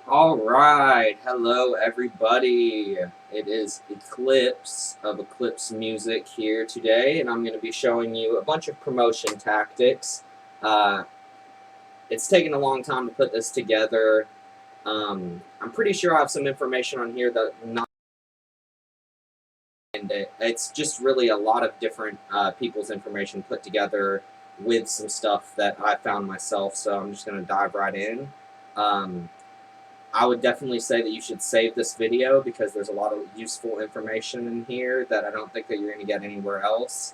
All right, hello everybody. It is Eclipse of Eclipse Music here today, and I'm going to be showing you a bunch of promotion tactics. Uh, it's taken a long time to put this together. I'm pretty sure I have some information on here that not, and it's just really a lot of different people's information put together with some stuff that I found myself. So I'm just going to dive right in. Um, I would definitely say that you should save this video because there's a lot of useful information in here that I don't think that you're going to get anywhere else.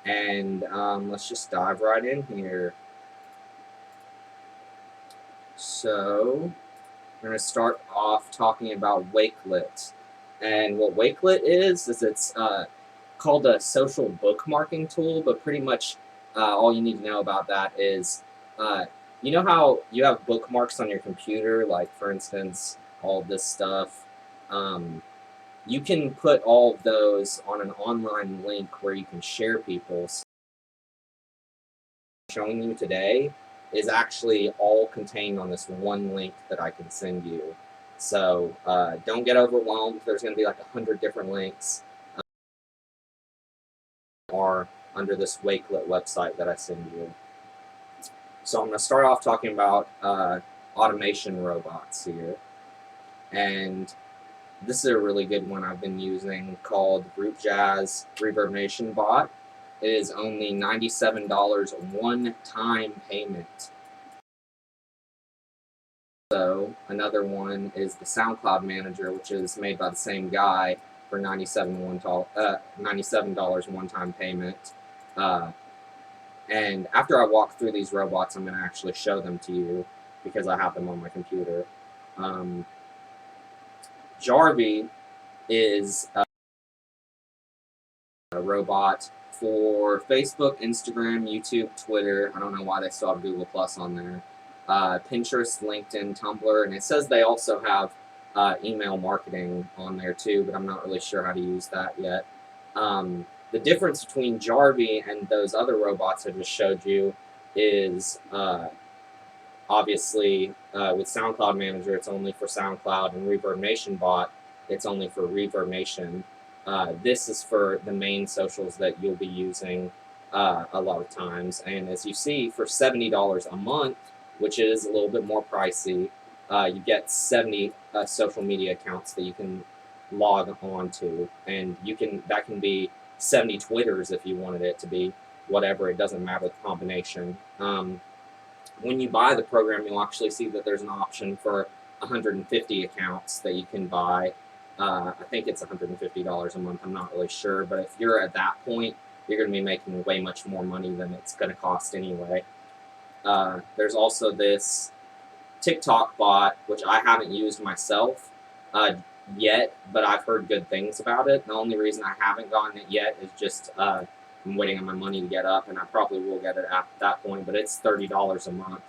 And let's just dive right in here. So we're going to start off talking about Wakelet. And what Wakelet is it's called a social bookmarking tool, but pretty much all you need to know about that is uh, you know how you have bookmarks on your computer, like for instance, all this stuff. Um, you can put all of those on an online link where you can share people. So showing you today is actually all contained on this one link that I can send you. So don't get overwhelmed. There's going to be like 100 different links are under this Wakelet website that I send you. So I'm going to start off talking about automation robots here. And this is a really good one I've been using called Group Jazz Reverb Nation Bot. It is only $97 one-time payment. So another one is the SoundCloud Manager, which is made by the same guy for $97 one-time payment. And after I walk through these robots, I'm going to actually show them to you because I have them on my computer. Jarvee is a robot for Facebook, Instagram, YouTube, Twitter. I don't know why they still have Google Plus on there. Pinterest, LinkedIn, Tumblr, and it says they also have email marketing on there too, but I'm not really sure how to use that yet. The difference between Jarvee and those other robots I just showed you is obviously with SoundCloud Manager, it's only for SoundCloud, and Reverb Nation Bot, it's only for Reverb Nation. This is for the main socials that you'll be using a lot of times. And as you see, for $70 a month, which is a little bit more pricey, you get 70 social media accounts that you can log on to, and that can be 70 Twitters if you wanted it to be. Whatever, it doesn't matter the combination. When you buy the program, you'll actually see that there's an option for 150 accounts that you can buy. I think it's $150 a month. I'm not really sure, but if you're at that point, you're going to be making way much more money than it's going to cost anyway. There's also this TikTok bot, which I haven't used myself yet, but I've heard good things about it. The only reason I haven't gotten it yet is just I'm waiting on my money to get up, and I probably will get it at that point, but it's $30 a month.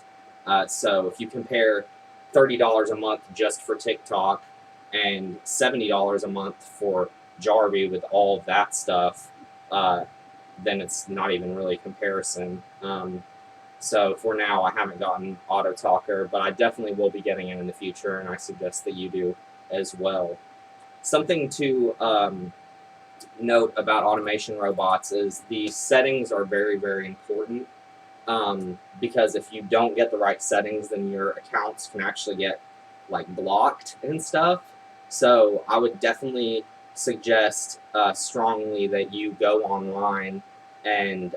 So if you compare $30 a month just for TikTok and $70 a month for Jarvee with all of that stuff, then it's not even really a comparison. So for now, I haven't gotten Auto Talker, but I definitely will be getting it in the future, and I suggest that you do as well. Something to note about automation robots is the settings are very, very important, because if you don't get the right settings, then your accounts can actually get like blocked and stuff. So I would definitely suggest strongly that you go online and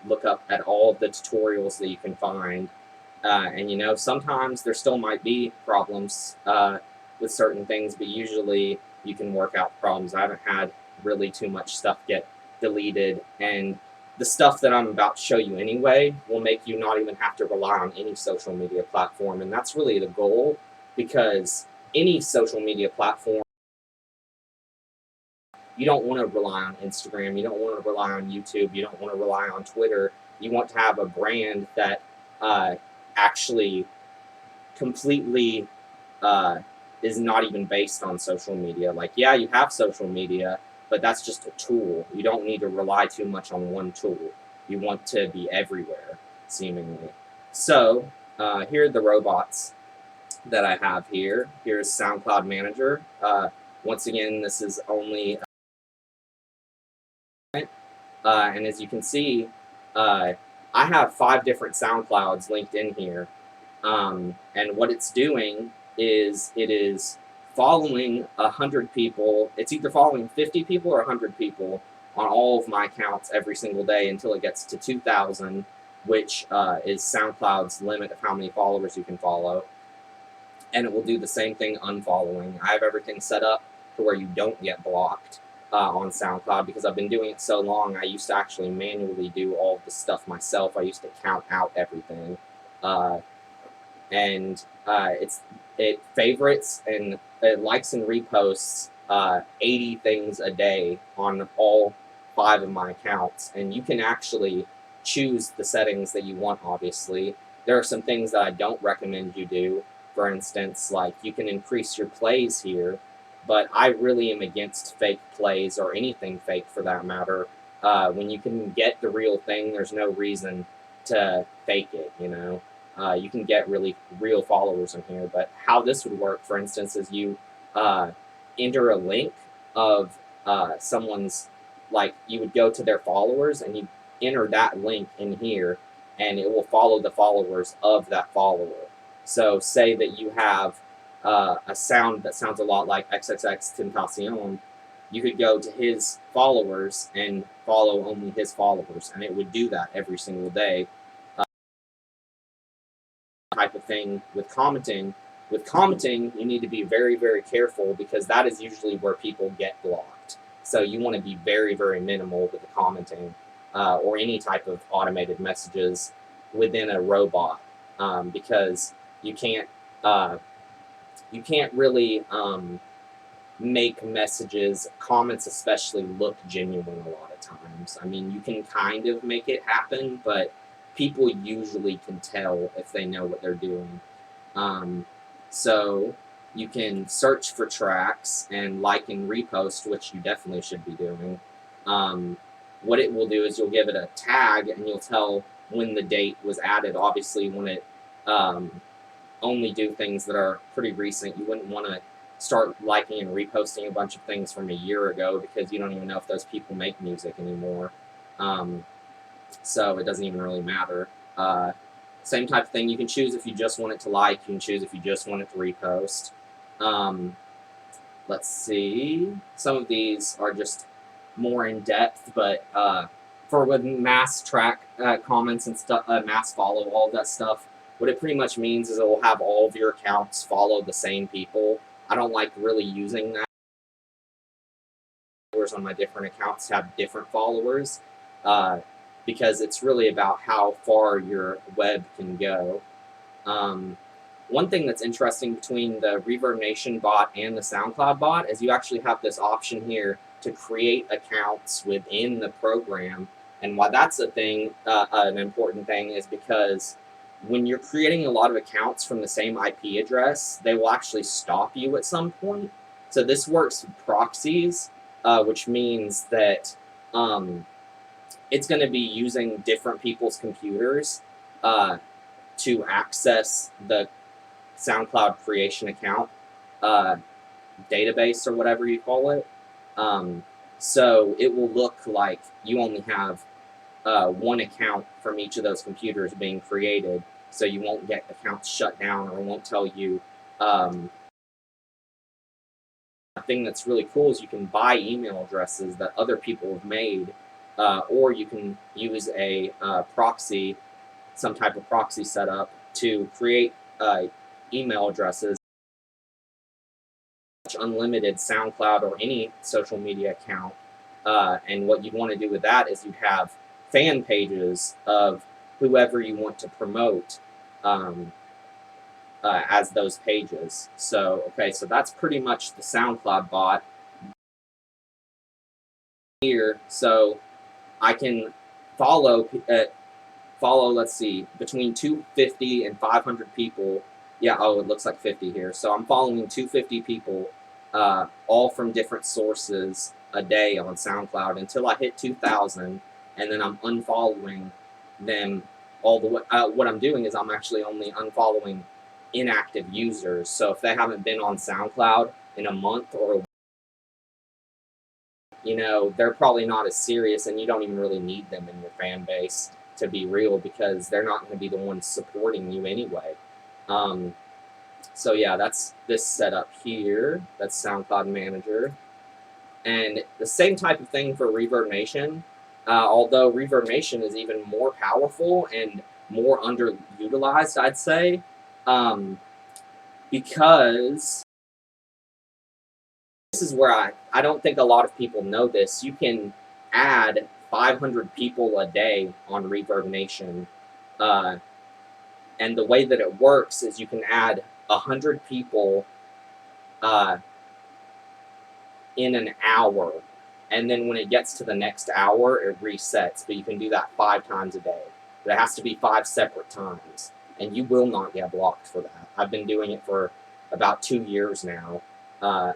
look up at all of the tutorials that you can find. And you know, sometimes there still might be problems with certain things, but usually you can work out problems. I haven't had really too much stuff get deleted, and the stuff that I'm about to show you anyway will make you not even have to rely on any social media platform, and that's really the goal, because any social media platform, you don't want to rely on Instagram, you don't want to rely on YouTube, you don't want to rely on Twitter. You want to have a brand that actually completely is not even based on social media. Like, yeah, you have social media, but that's just a tool. You don't need to rely too much on one tool. You want to be everywhere, seemingly. So here are the robots that I have here. Here's SoundCloud Manager. Once again, this is only, and as you can see, I have 5 different SoundClouds linked in here. And what it's doing is it is following 100 people. It's either following 50 people or 100 people on all of my accounts every single day until it gets to 2,000, which is SoundCloud's limit of how many followers you can follow. And it will do the same thing unfollowing. I have everything set up to where you don't get blocked on SoundCloud because I've been doing it so long. I used to actually manually do all of the stuff myself. I used to count out everything. And it favorites and it likes and reposts 80 things a day on all 5 of my accounts, and you can actually choose the settings that you want. Obviously, there are some things that I don't recommend you do. For instance, like you can increase your plays here, but I really am against fake plays or anything fake for that matter. When you can get the real thing, there's no reason to fake it, you know. You can get really real followers in here. But how this would work, for instance, is you enter a link of someone's, like you would go to their followers and you enter that link in here, and it will follow the followers of that follower. So say that you have a sound that sounds a lot like XXXTentacion, you could go to his followers and follow only his followers, and it would do that every single day. Type of thing with commenting. With commenting, you need to be very, very careful because that is usually where people get blocked. So you want to be very, very minimal with the commenting or any type of automated messages within a robot because you can't really make messages, comments especially, look genuine a lot of times. I mean, you can kind of make it happen, but people usually can tell if they know what they're doing. So you can search for tracks and like and repost, which you definitely should be doing. What it will do is you'll give it a tag and you'll tell when the date was added. Obviously, when it only do things that are pretty recent, you wouldn't want to start liking and reposting a bunch of things from a year ago because you don't even know if those people make music anymore. So it doesn't even really matter. Same type of thing. You can choose if you just want it to like. You can choose if you just want it to repost. Let's see. Some of these are just more in depth, but for with mass track comments and stuff, mass follow, all of that stuff, what it pretty much means is it will have all of your accounts follow the same people. I don't like really using that. On my different accounts have different followers. Because it's really about how far your web can go. One thing that's interesting between the ReverbNation bot and the SoundCloud bot is you actually have this option here to create accounts within the program. And why that's a thing, an important thing, is because when you're creating a lot of accounts from the same IP address, they will actually stop you at some point. So this works with proxies, which means that it's going to be using different people's computers to access the SoundCloud creation account database or whatever you call it. So it will look like you only have one account from each of those computers being created, so you won't get accounts shut down or it won't tell you. A thing that's really cool is you can buy email addresses that other people have made. Or you can use a proxy, some type of proxy setup to create email addresses, unlimited SoundCloud or any social media account. And what you'd want to do with that is you'd have fan pages of whoever you want to promote as those pages. So, okay, so that's pretty much the SoundCloud bot here. So I can follow, let's see, between 250 and 500 people. Yeah, oh, it looks like 50 here. So I'm following 250 people, all from different sources a day on SoundCloud until I hit 2,000, and then I'm unfollowing them all the way. What I'm doing is I'm actually only unfollowing inactive users. So if they haven't been on SoundCloud in a month or they're probably not as serious, and you don't even really need them in your fan base to be real, because they're not going to be the ones supporting you anyway. So yeah, that's this setup here. That's SoundCloud Manager. And the same type of thing for Reverb Nation, although Reverb Nation is even more powerful and more underutilized, I'd say, because this is where I don't think a lot of people know this. You can add 500 people a day on Reverb Nation, and the way that it works is you can add 100 people in an hour, and then when it gets to the next hour, it resets. But you can do that 5 times a day. But it has to be 5 separate times, and you will not get blocked for that. I've been doing it for about 2 years now.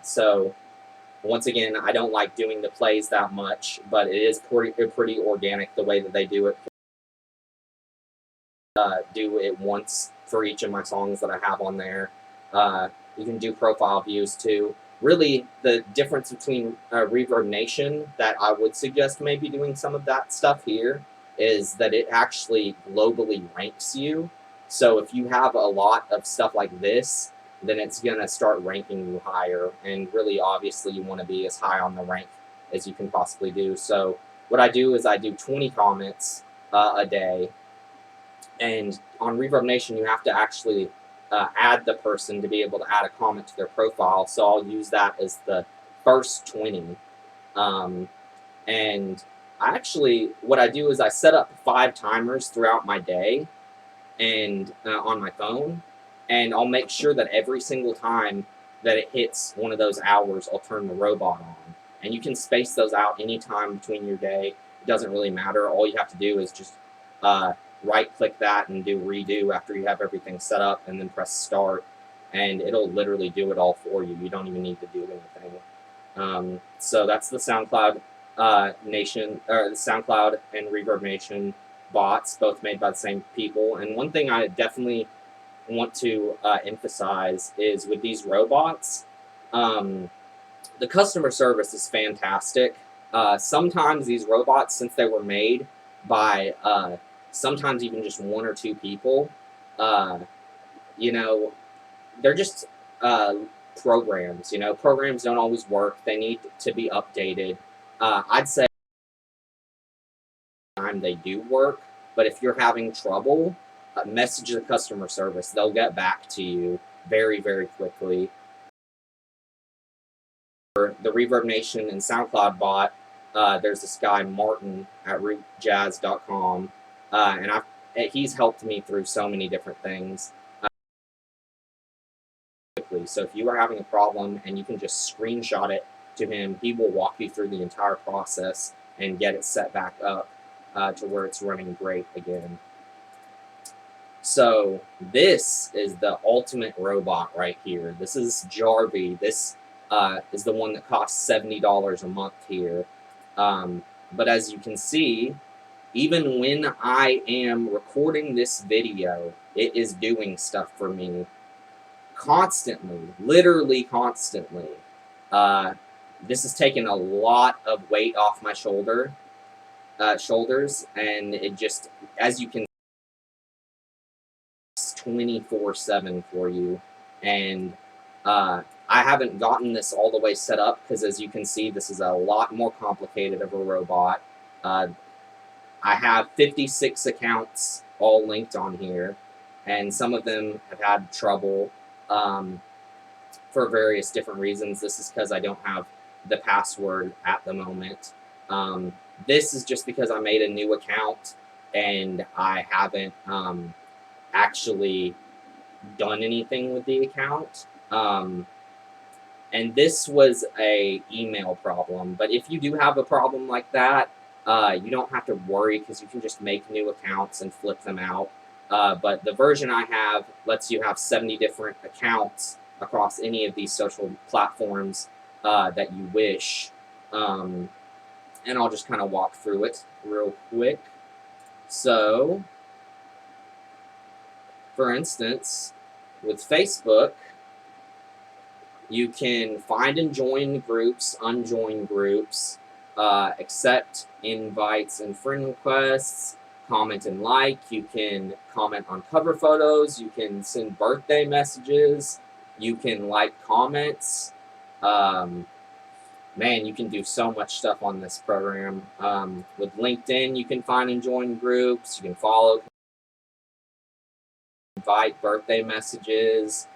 So once again, I don't like doing the plays that much, but it is pretty organic the way that they do it. Do it once for each of my songs that I have on there. You can do profile views too. Really, the difference between Reverb Nation that I would suggest maybe doing some of that stuff here is that it actually globally ranks you. So if you have a lot of stuff like this, then it's going to start ranking you higher. And really, obviously, you want to be as high on the rank as you can possibly do. So what I do is I do 20 comments a day. And on Reverb Nation, you have to actually add the person to be able to add a comment to their profile. So I'll use that as the first 20. And what I do is I set up 5 timers throughout my day and on my phone, and I'll make sure that every single time that it hits one of those hours, I'll turn the robot on. And you can space those out anytime between your day. It doesn't really matter. All you have to do is just right-click that and do redo after you have everything set up, and then press start, and it'll literally do it all for you. You don't even need to do anything. So that's the SoundCloud Nation, or the SoundCloud and Reverb Nation bots, both made by the same people. And one thing I definitely want to emphasize is with these robots, the customer service is fantastic. Sometimes these robots, since they were made by sometimes even just 1 or 2 people, they're just programs. Programs don't always work. They need to be updated. I'd say they do work, but if you're having trouble, message the customer service. They'll get back to you very, very quickly. For the Reverb Nation and SoundCloud bot, there's this guy, Martin, at rootjazz.com, and he's helped me through so many different things. So if you are having a problem and you can just screenshot it to him, he will walk you through the entire process and get it set back up to where it's running great again. So this is the ultimate robot right here. This is Jarvie. This is the one that costs $70 a month here. But as you can see, even when I am recording this video, it is doing stuff for me constantly, literally constantly. This has taken a lot of weight off my shoulders, and it just, as you can see, 24/7 for you. And I haven't gotten this all the way set up because, as you can see, this is a lot more complicated of a robot. I have 56 accounts all linked on here, and some of them have had trouble for various different reasons. This is because I don't have the password at the moment. This is just because I made a new account and I haven't actually done anything with the account. And this was a email problem. But if you do have a problem like that, you don't have to worry, because you can just make new accounts and flip them out. But the version I have lets you have 70 different accounts across any of these social platforms that you wish. And I'll just kind of walk through it real quick. So, for instance, with Facebook, you can find and join groups, unjoin groups, accept invites and friend requests, comment and like. You can comment on cover photos. You can send birthday messages. You can like comments. Man, you can do so much stuff on this program. With LinkedIn, you can find and join groups. You can follow, invite birthday messages.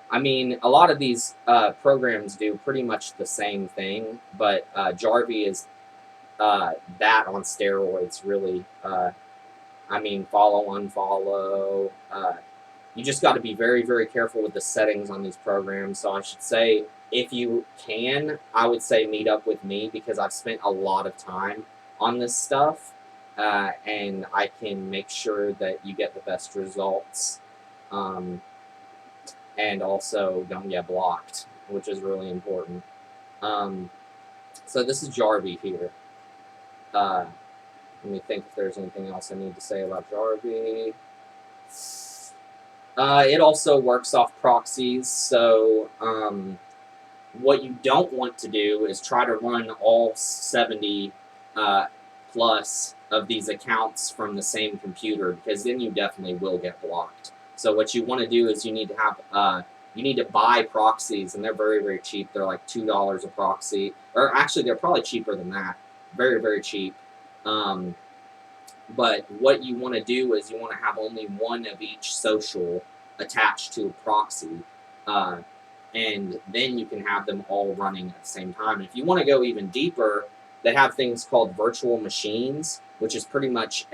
I mean, a lot of these programs do pretty much the same thing, but Jarvee is that on steroids, really. I mean, follow, unfollow. You just got to be very, very careful with the settings on these programs. So I should say, if you can, I would say meet up with me because I've spent a lot of time on this stuff, and I can make sure that you get the best results. And also don't get blocked, which is really important. So this is Jarvee here. Let me think if there's anything else I need to say about Jarvee. It also works off proxies, so what you don't want to do is try to run all 70 plus of these accounts from the same computer, because then you definitely will get blocked. So what you want to do is you need to have you need to buy proxies, and they're very, very cheap. They're like $2 a proxy, or actually they're probably cheaper than that. Very, very cheap. But what you want to do is you want to have only one of each social attached to a proxy, and then you can have them all running at the same time. If you want to go even deeper, they have things called virtual machines, which is pretty much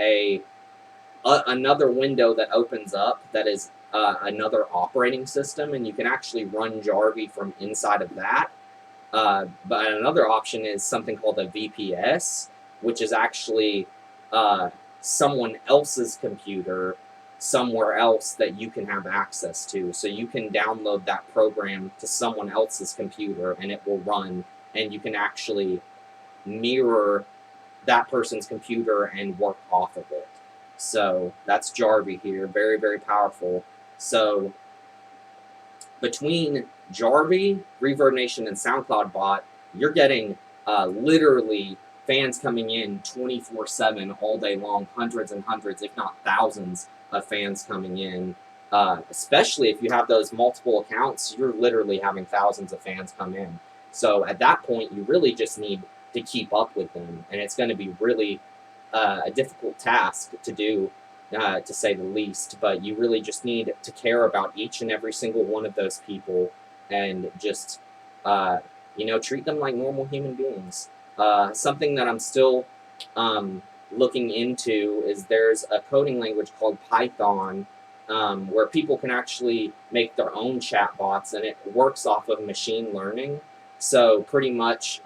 another window that opens up that is another operating system, and you can actually run Jarvee from inside of that. But another option is something called a VPS, which is actually someone else's computer somewhere else that you can have access to. So you can download that program to someone else's computer and it will run, and you can actually mirror that person's computer and work off of it. So that's Jarvee here, very, very powerful. So between Jarvee, ReverbNation, and SoundCloud Bot, you're getting literally fans coming in 24/7 all day long, hundreds and hundreds, if not thousands of fans coming in. Especially if you have those multiple accounts, you're literally having thousands of fans come in. So at that point, you really just need to keep up with them, and it's going to be really a difficult task to do, to say the least. But you really just need to care about each and every single one of those people, and just treat them like normal human beings. Something that I'm still looking into is there's a coding language called Python, where people can actually make their own chatbots, and it works off of machine learning. So pretty much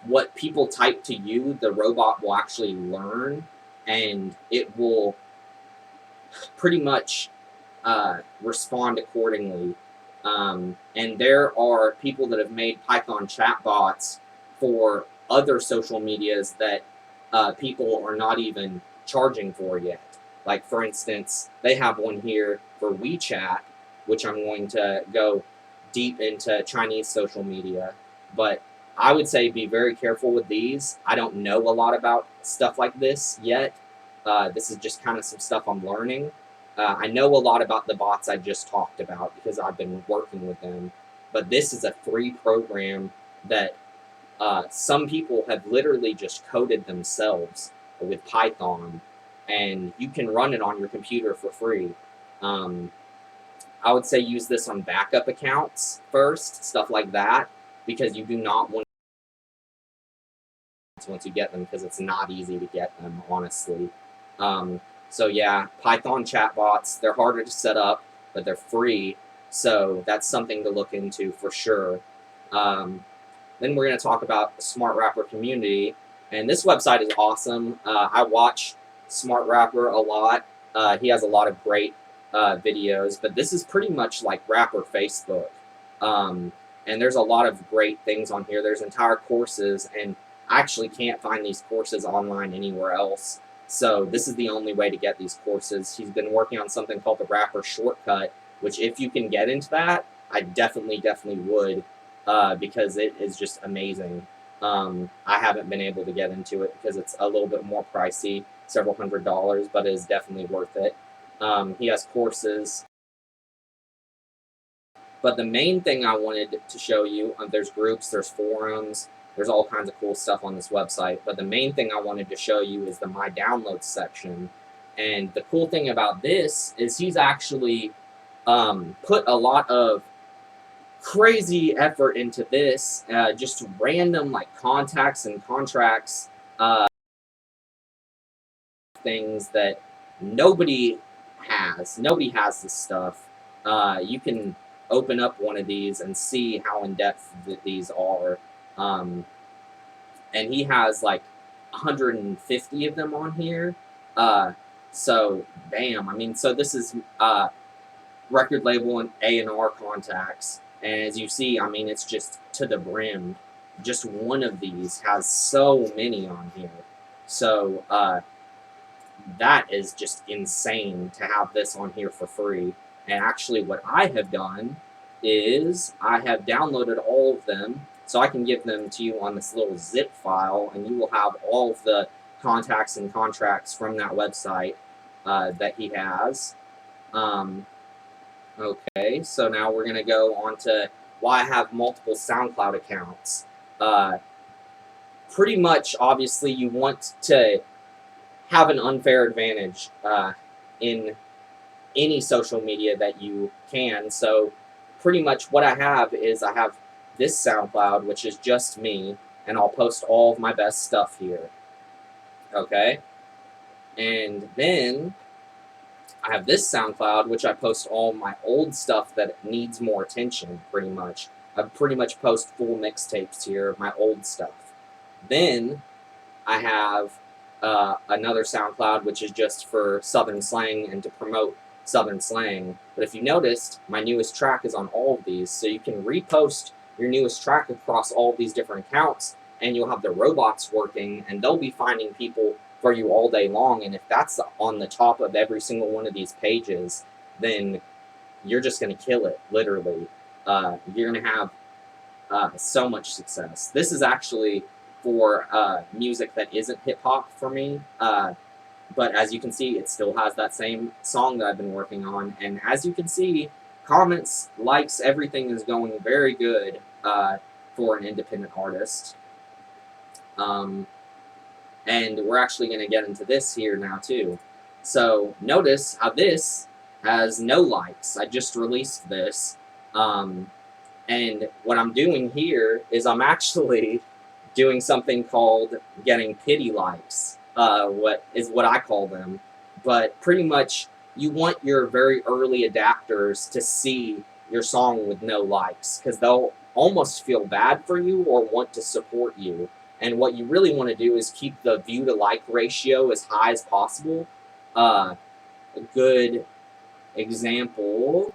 what people type to you, the robot will actually learn, and it will pretty much respond accordingly. And there are people that have made Python chatbots for other social medias that people are not even charging for yet. Like, for instance, they have one here for WeChat, which I'm going to go deep into Chinese social media. But I would say be very careful with these. I don't know a lot about stuff like this yet. This is just kind of some stuff I'm learning. I know a lot about the bots I just talked about because I've been working with them. But this is a free program that some people have literally just coded themselves with Python, and you can run it on your computer for free. I would say use this on backup accounts first, stuff like that, because you do not want once you get them, because it's not easy to get them, honestly. So yeah, Python chatbots, they're harder to set up, but they're free, so that's something to look into for sure. Then we're going to talk about the Smart Rapper community, and this website is awesome. I watch Smart Rapper a lot. He has a lot of great videos, but this is pretty much like Rapper Facebook. And there's a lot of great things on here. There's entire courses, and I actually can't find these courses online anywhere else. So this is the only way to get these courses. He's been working on something called the Rapper Shortcut, which if you can get into that, I definitely would, because it is just amazing. I haven't been able to get into it because it's a little bit more pricey, several $100s, but it is definitely worth it. He has courses. But the main thing I wanted to show you, there's groups, there's forums, there's all kinds of cool stuff on this website. But the main thing I wanted to show you is the My Downloads section. And the cool thing about this is he's actually put a lot of crazy effort into this, just random like contacts and contracts, things that nobody has. Nobody has this stuff. You can open up one of these and see how in depth these are. And he has like 150 of them on here. So bam. I mean, so this is record label and A&R contacts. And as you see, I mean, it's just to the brim. Just one of these has so many on here. So that is just insane to have this on here for free. And actually what I have done is I have downloaded all of them so I can give them to you on this little zip file, and you will have all of the contacts and contracts from that website that he has. Okay, so now we're going to go on to why I have multiple SoundCloud accounts. Pretty much, obviously, you want to have an unfair advantage in any social media that you can. So pretty much what I have is I have this SoundCloud, which is just me, and I'll post all of my best stuff here. Okay? And then I have this SoundCloud, which I post all my old stuff that needs more attention, pretty much. I pretty much post full mixtapes here of my old stuff. Then I have another SoundCloud, which is just for Southern slang and to promote Southern slang. But if you noticed, my newest track is on all of these, so you can repost your newest track across all of these different accounts, and you'll have the robots working, and they'll be finding people for you all day long. And if that's on the top of every single one of these pages, then you're just going to kill it, literally. You're going to have so much success. This is actually for music that isn't hip-hop for me, but as you can see, it still has that same song that I've been working on, and as you can see, comments, likes, everything is going very good for an independent artist. And we're actually going to get into this here now too. So notice how this has no likes. I just released this, and what I'm doing here is I'm actually doing something called getting pity likes, what I call them. But pretty much you want your very early adapters to see your song with no likes, because they'll almost feel bad for you or want to support you. And what you really want to do is keep the view to like ratio as high as possible. A good example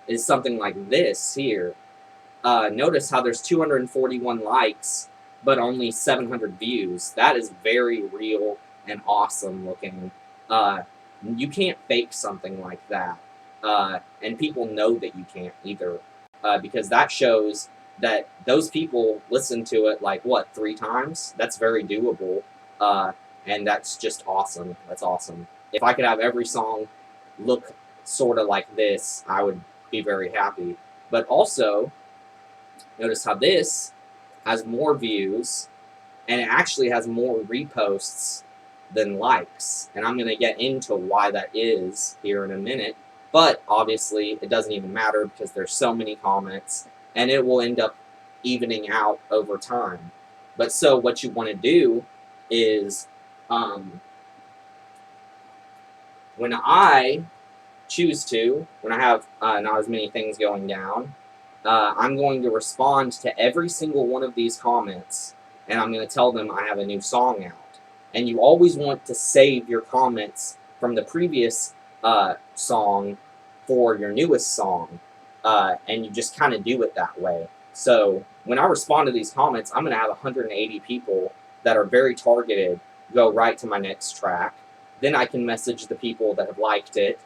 is something like this here. Notice how there's 241 likes, but only 700 views. That is very real and awesome looking. You can't fake something like that. And people know that you can't either, because that shows that those people listen to it like, what, 3 times? That's very doable, and that's just awesome. That's awesome. If I could have every song look sort of like this, I would be very happy. But also, notice how this has more views, and it actually has more reposts than likes. And I'm going to get into why that is here in a minute. But obviously, it doesn't even matter because there's so many comments, and it will end up evening out over time. But so what you want to do is, when I choose to, when I have not as many things going down, I'm going to respond to every single one of these comments, and I'm going to tell them I have a new song out. And you always want to save your comments from the previous song for your newest song, and you just kind of do it that way. So when I respond to these comments, I'm going to have 180 people that are very targeted, go right to my next track. Then I can message the people that have liked it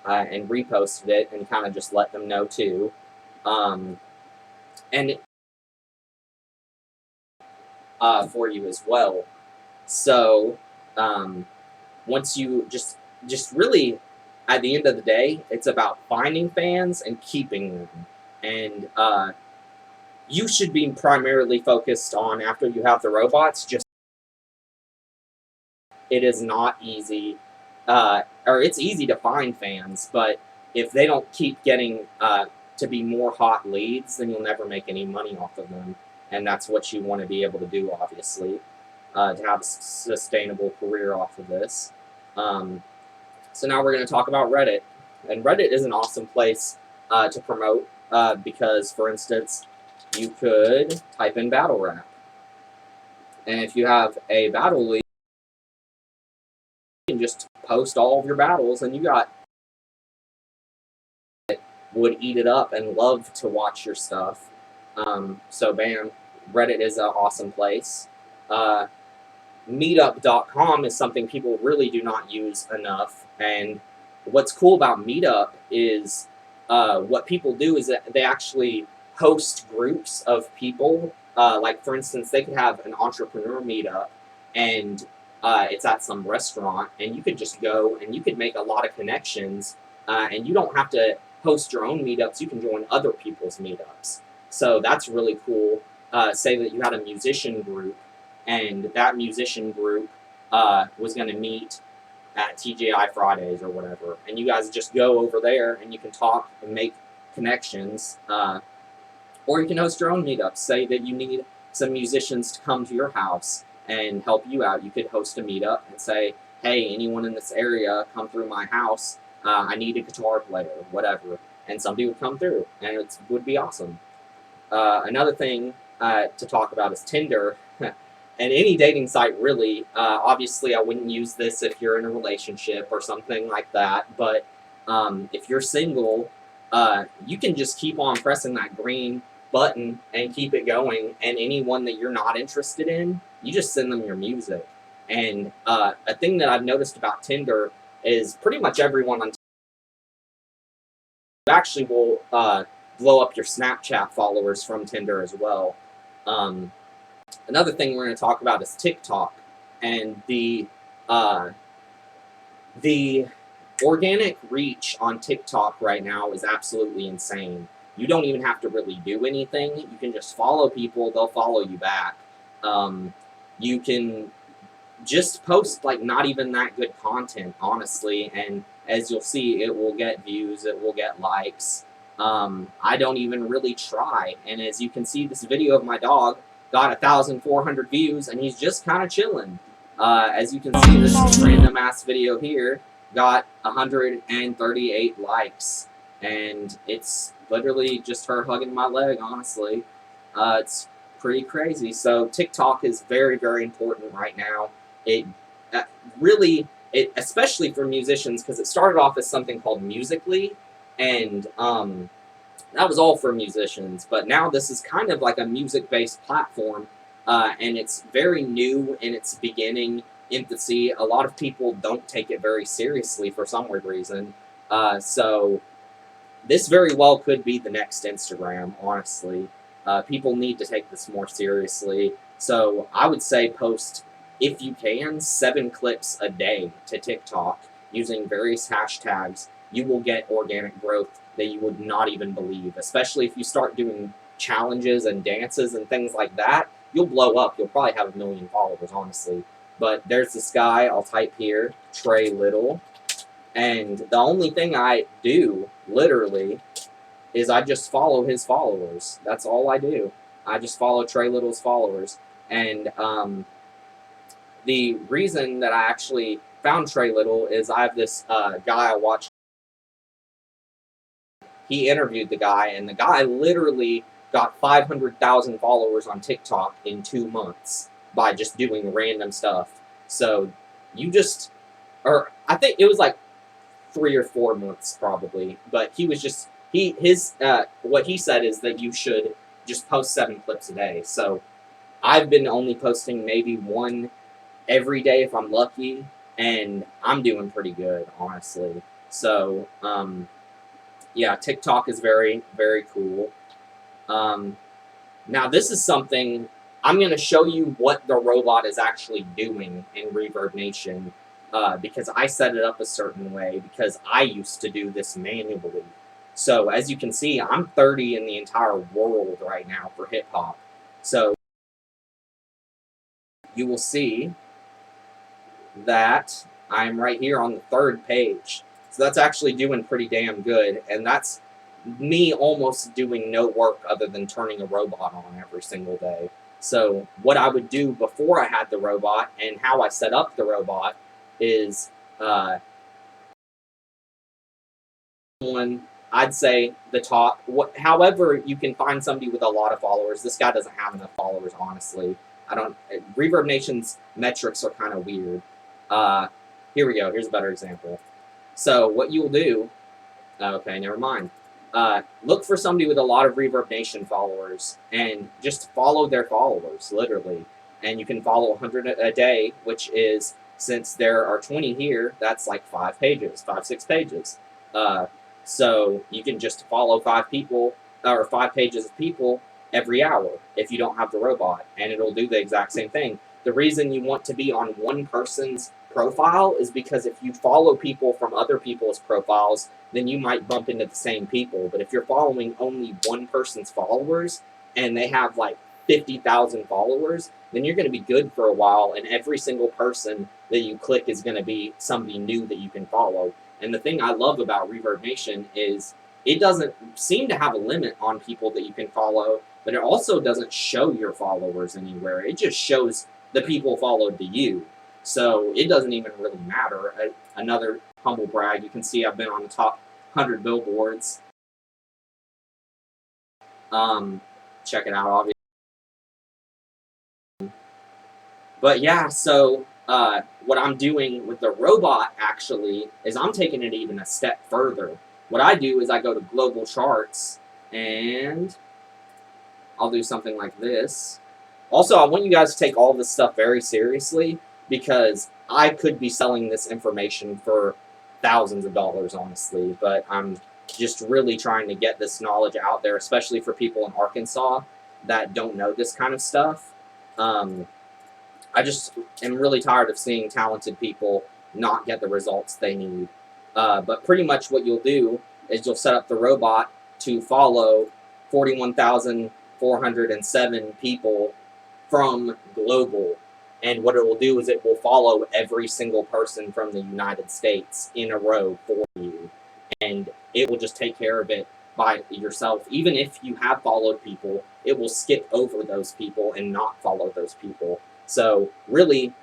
and reposted it and kind of just let them know too. And for you as well. So once you just really at the end of the day, it's about finding fans and keeping them. And you should be primarily focused on, after you have the robots, just it is not easy, or it's easy to find fans, but if they don't keep getting to be more hot leads, then you'll never make any money off of them. And that's what you want to be able to do, obviously, to have a sustainable career off of this. So now we're going to talk about Reddit. And Reddit is an awesome place to promote because, for instance, you could type in battle rap. And if you have a battle league, you can just post all of your battles, and you got would eat it up and love to watch your stuff. So bam, Reddit is an awesome place. Meetup.com is something people really do not use enough. And what's cool about Meetup is what people do is that they actually host groups of people. Like, for instance, they could have an entrepreneur meetup, and it's at some restaurant, and you could just go and you could make a lot of connections, and you don't have to host your own meetups. You can join other people's meetups. So that's really cool. Say that you had a musician group, and that musician group was going to meet at TGI Fridays or whatever, and you guys just go over there and you can talk and make connections, or you can host your own meetups. Say that you need some musicians to come to your house and help you out. You could host a meetup and say, hey, anyone in this area, come through my house. I need a guitar player, whatever. And somebody would come through, and it would be awesome. Another thing to talk about is Tinder. And any dating site, really. Obviously, I wouldn't use this if you're in a relationship or something like that. But if you're single, you can just keep on pressing that green button and keep it going. And anyone that you're not interested in, you just send them your music. And a thing that I've noticed about Tinder is pretty much everyone on Tinder actually will blow up your Snapchat followers from Tinder as well. Another thing we're going to talk about is TikTok, and the organic reach on TikTok right now is absolutely insane. You don't even have to really do anything. You can just follow people; they'll follow you back. You can just post like not even that good content, honestly, and as you'll see, it will get views, it will get likes. I don't even really try, and as you can see, this video of my dog got 1,400 views, and he's just kind of chilling. As you can see, this random ass video here got 138 likes, and it's literally just her hugging my leg, honestly. It's pretty crazy. So TikTok is very, very important right now. It really, especially for musicians, because it started off as something called Musical.ly, and that was all for musicians, but now this is kind of like a music-based platform, and it's very new in its beginning infancy. A lot of people don't take it very seriously for some weird reason, so this very well could be the next Instagram, honestly. People need to take this more seriously, so I would say post, if you can, 7 clips a day to TikTok using various hashtags. You will get organic growth that you would not even believe, especially if you start doing challenges and dances and things like that. You'll blow up. You'll probably have 1 million followers, honestly. But there's this guy, I'll type here, Trey Little, and the only thing I do, literally, is I just follow his followers. That's all I do. I just follow Trey Little's followers. And the reason that I actually found Trey Little is I have this guy I watch. He interviewed the guy, and the guy literally got 500,000 followers on TikTok in 2 months by just doing random stuff. So you just, or I think it was like 3 or 4 months probably, but he was just, what he said is that you should just post 7 clips a day. So I've been only posting maybe 1 every day if I'm lucky, and I'm doing pretty good, honestly. So, yeah, TikTok is very, very cool. Um, Now, this is something I'm going to show you what the robot is actually doing in Reverb Nation because I set it up a certain way because I used to do this manually. So, as you can see, I'm 30 in the entire world right now for hip hop. So, you will see that I'm right here on the third page. So, that's actually doing pretty damn good. And that's me almost doing no work other than turning a robot on every single day. So what I would do before I had the robot and how I set up the robot is one I'd say the top. However, you can find somebody with a lot of followers. This guy doesn't have enough followers, honestly. I don't. Reverb Nation's metrics are kind of weird. Here we go. Here's a better example. So what you'll do. Okay, never mind. Look for somebody with a lot of Reverb Nation followers and just follow their followers, literally. And you can follow 100 a day, which is, since there are 20 here, that's like 5 pages, 5, 6 pages. So you can just follow 5 people, or 5 pages of people every hour if you don't have the robot, and it'll do the exact same thing. The reason you want to be on one person's profile is because if you follow people from other people's profiles, then you might bump into the same people. But if you're following only one person's followers and they have like 50,000 followers, then you're going to be good for a while, and every single person that you click is going to be somebody new that you can follow. And the thing I love about Reverb Nation is it doesn't seem to have a limit on people that you can follow, but it also doesn't show your followers anywhere. It just shows the people followed to you. So it doesn't even really matter. Another humble brag, you can see I've been on the top 100 billboards. Check it out, obviously. But yeah, so what I'm doing with the robot actually is I'm taking it even a step further. What I do is I go to global charts and I'll do something like this. Also, I want you guys to take all this stuff very seriously because I could be selling this information for thousands of dollars, honestly, but I'm just really trying to get this knowledge out there, especially for people in Arkansas that don't know this kind of stuff. I just am really tired of seeing talented people not get the results they need. But pretty much what you'll do is you'll set up the robot to follow 41,407 people from global. And what it will do is it will follow every single person from the United States in a row for you. And it will just take care of it by yourself. Even if you have followed people, it will skip over those people and not follow those people. So really,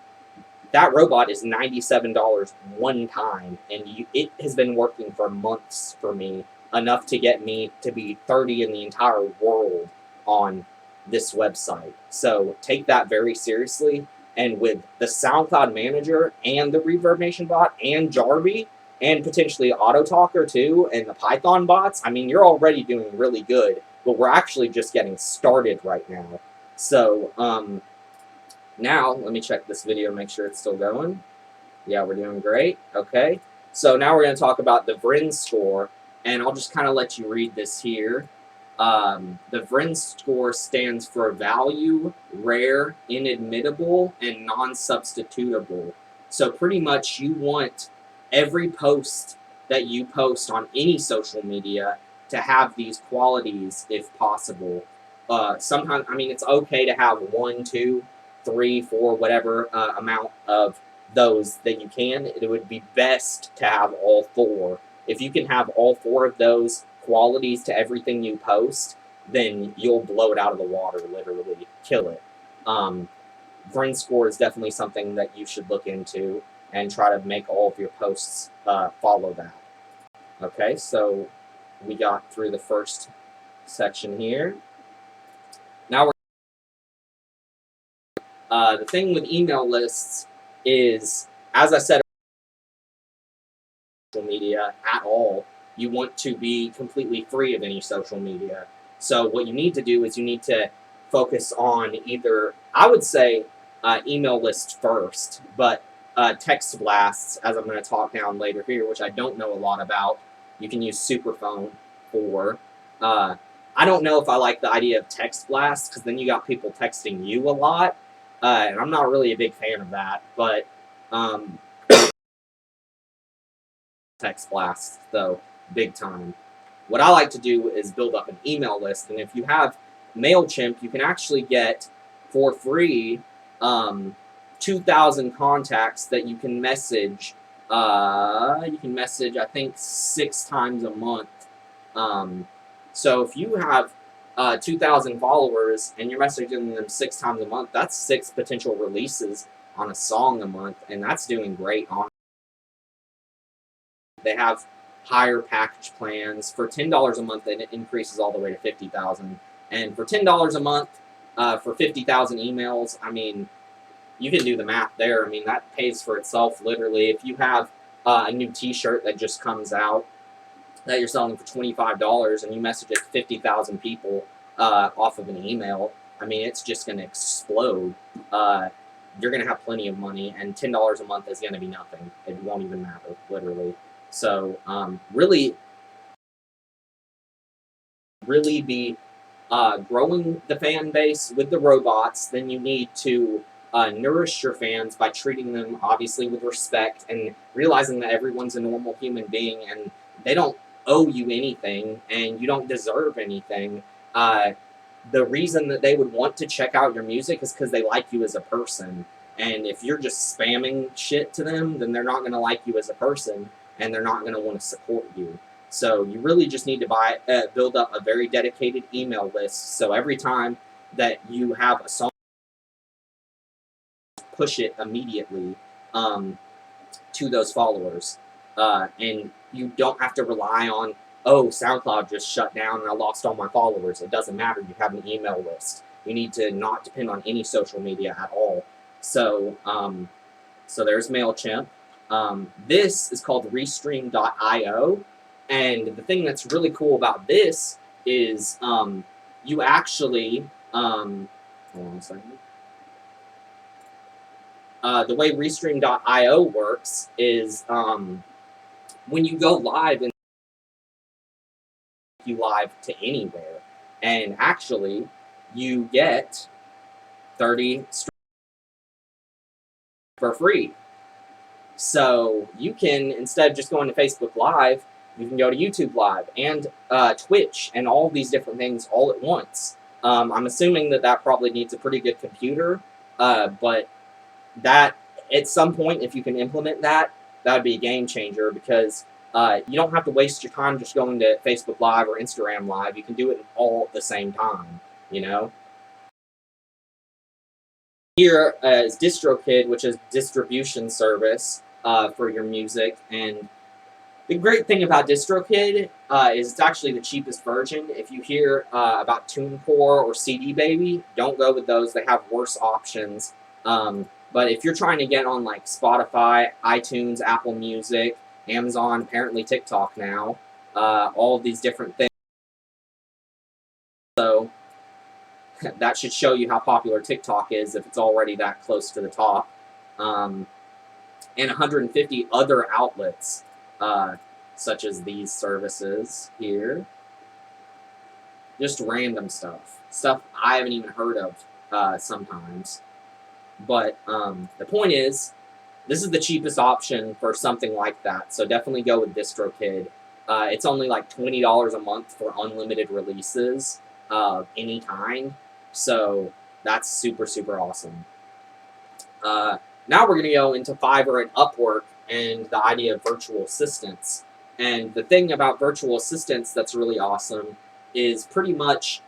that robot is $97 one time, and it has been working for months for me, enough to get me to be 30 in the entire world on this website. So take that very seriously. And with the SoundCloud Manager and the Reverb Nation bot and Jarby and potentially AutoTalker too and the Python bots, I mean, you're already doing really good, but we're actually just getting started right now. So now let me check this video, make sure it's still going. Yeah, we're doing great. Okay. So now we're going to talk about the VRIN score, and I'll just kind of let you read this here. The VRIN score stands for value, rare, inadmittable, and non-substitutable. So pretty much you want every post that you post on any social media to have these qualities if possible. Sometimes, I mean, it's okay to have 1, 2, 3, 4, whatever amount of those that you can. It would be best to have all 4. If you can have all 4 of those qualities to everything you post, then you'll blow it out of the water, literally. Kill it. VRIN score is definitely something that you should look into and try to make all of your posts follow that. Okay, so we got through the first section here. Now the thing with email lists is, as I said, social media at all, you want to be completely free of any social media. So what you need to do is you need to focus on either, I would say, email list first, but text blasts, as I'm going to talk down later here, which I don't know a lot about, you can use Superphone for. I don't know if I like the idea of text blasts, because then you got people texting you a lot, and I'm not really a big fan of that, but text blasts, though, big time. What I like to do is build up an email list, and if you have MailChimp, you can actually get, for free, 2,000 contacts that you can message. I think, 6 times a month. So if you have 2,000 followers and you're messaging them 6 times a month, that's 6 potential releases on a song a month, and that's doing great. They have higher package plans. For $10 a month, it increases all the way to 50,000. And for $10 a month, for 50,000 emails, I mean, you can do the math there. I mean, that pays for itself, literally. If you have a new t-shirt that just comes out that you're selling for $25 and you message it to 50,000 people off of an email, I mean, it's just going to explode. You're going to have plenty of money, and $10 a month is going to be nothing. It won't even matter, literally. So really be growing the fan base with the robots. Then you need to nourish your fans by treating them, obviously, with respect, and realizing that everyone's a normal human being and they don't owe you anything and you don't deserve anything. The reason that they would want to check out your music is because they like you as a person. And if you're just spamming shit to them, then they're not going to like you as a person, and they're not going to want to support you. So you really just need to build up a very dedicated email list. So every time that you have a song, push it immediately to those followers. And you don't have to rely on, oh, SoundCloud just shut down and I lost all my followers. It doesn't matter. You have an email list. You need to not depend on any social media at all. So, so there's MailChimp. This is called Restream.io. And the thing that's really cool about this is you actually, hold on a second. The way Restream.io works is when you go live, and you live to anywhere, and actually you get 30 streams for free. So you can, instead of just going to Facebook Live, you can go to YouTube Live and Twitch and all these different things all at once. I'm assuming that probably needs a pretty good computer, but that at some point, if you can implement that, that would be a game changer, because you don't have to waste your time just going to Facebook Live or Instagram Live. You can do it all at the same time, you know? Here is DistroKid, which is distribution service for your music. And the great thing about DistroKid is it's actually the cheapest version. If you hear about TuneCore or CD Baby, don't go with those. They have worse options. But if you're trying to get on like Spotify, iTunes, Apple Music, Amazon, apparently TikTok now, all of these different things. So that should show you how popular TikTok is if it's already that close to the top. And 150 other outlets, such as these services here. Just random stuff. Stuff I haven't even heard of sometimes. But the point is, this is the cheapest option for something like that. So definitely go with DistroKid. It's only like $20 a month for unlimited releases of any kind. So that's super, super awesome. Now we're going to go into Fiverr and Upwork and the idea of virtual assistants. And the thing about virtual assistants that's really awesome is pretty much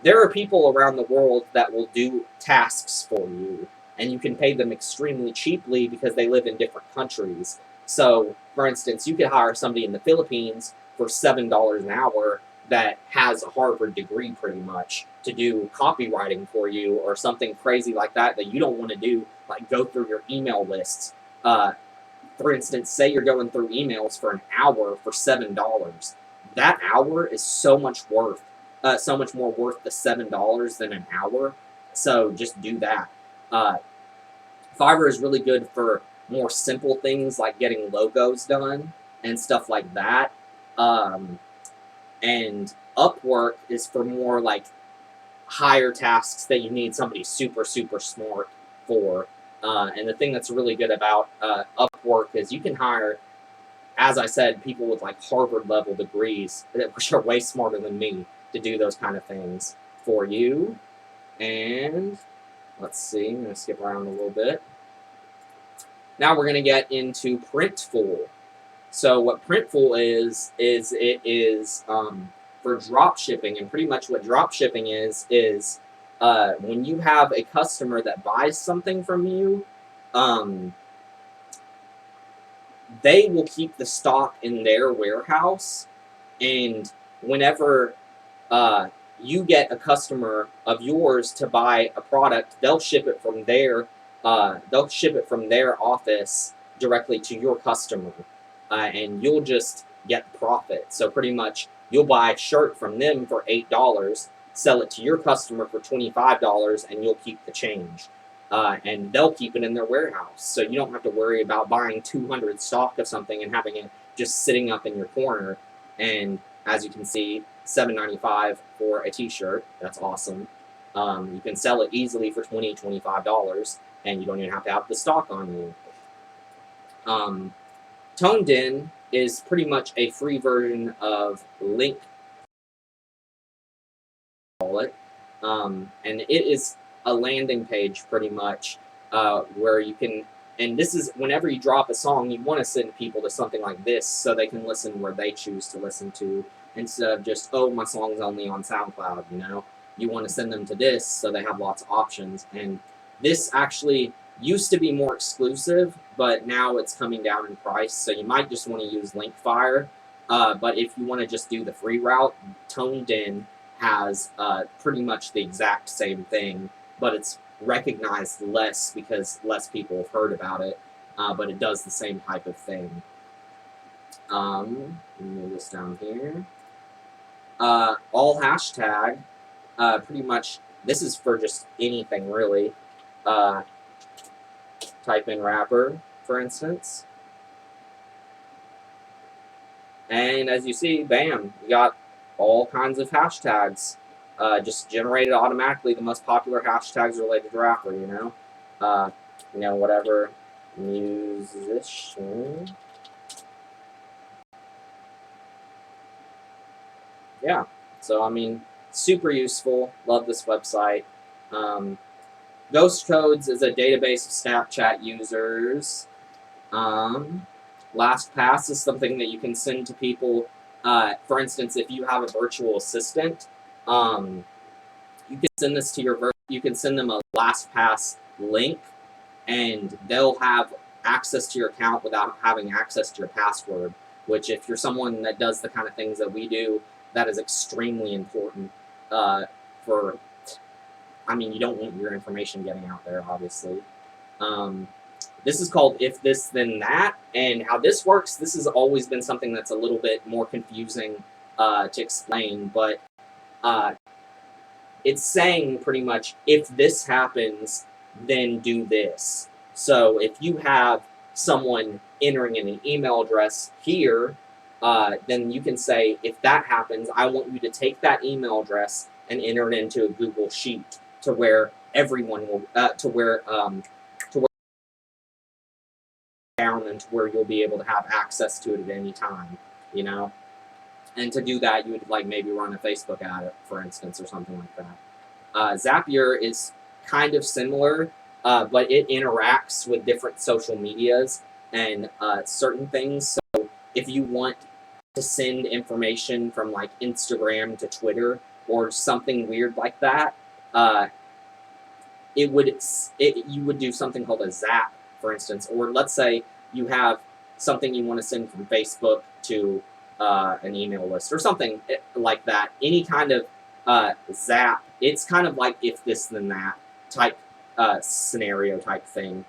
there are people around the world that will do tasks for you, and you can pay them extremely cheaply because they live in different countries. So, for instance, you could hire somebody in the Philippines for $7 an hour that has a Harvard degree pretty much to do copywriting for you or something crazy like that that you don't want to do, like go through your email lists. For instance, say you're going through emails for an hour for $7. That hour is so much more worth the $7 than an hour. So just do that. Fiverr is really good for more simple things like getting logos done and stuff like that. And Upwork is for more like higher tasks that you need somebody super, super smart for. And the thing that's really good about Upwork is you can hire, as I said, people with like Harvard level degrees, which are way smarter than me, to do those kind of things for you. And let's see, I'm going to skip around a little bit. Now we're going to get into Printful. So what Printful is it is for drop shipping, and pretty much what drop shipping is when you have a customer that buys something from you, they will keep the stock in their warehouse, and whenever you get a customer of yours to buy a product, they'll ship it from their office directly to your customer, and you'll just get profit. So pretty much, you'll buy a shirt from them for $8, sell it to your customer for $25, and you'll keep the change. And they'll keep it in their warehouse, so you don't have to worry about buying 200 stock of something and having it just sitting up in your corner. And as you can see, $7.95 for a t-shirt. That's awesome. You can sell it easily for $20, $25, and you don't even have to have the stock on you. ToneDen is pretty much a free version of Link, and it is a landing page pretty much where you can, and this is whenever you drop a song, you want to send people to something like this so they can listen where they choose to listen to, instead of just, oh, my song's only on SoundCloud, you know? You want to send them to this so they have lots of options. And this actually used to be more exclusive, but now it's coming down in price, so you might just want to use Linkfire. But if you want to just do the free route, ToneDen has pretty much the exact same thing, but it's recognized less because less people have heard about it, but it does the same type of thing. Let me move this down here. All hashtag, pretty much, this is for just anything really. Type in rapper, for instance. And as you see, bam, you got all kinds of hashtags. Just generated automatically the most popular hashtags related to rapper, you know? Whatever musician. Yeah, so I mean, super useful. Love this website. Ghost Codes is a database of Snapchat users. LastPass is something that you can send to people. For instance, if you have a virtual assistant, you can send this to you can send them a LastPass link, and they'll have access to your account without having access to your password, which if you're someone that does the kind of things that we do, that is extremely important for, I mean, you don't want your information getting out there, obviously. This is called If This Then That, and how this works, this has always been something that's a little bit more confusing to explain, but it's saying pretty much, if this happens, then do this. So if you have someone entering in an email address here, then you can say, if that happens, I want you to take that email address and enter it into a Google Sheet to where everyone will, to where down and to where you'll be able to have access to it at any time, you know? And to do that, you would like maybe run a Facebook ad, for instance, or something like that. Zapier is kind of similar, but it interacts with different social medias and certain things. So if you want to send information from like Instagram to Twitter or something weird like that, you would do something called a Zap, for instance. Or let's say you have something you want to send from Facebook to an email list or something like that. Any kind of Zap, it's kind of like if this then that type scenario type thing.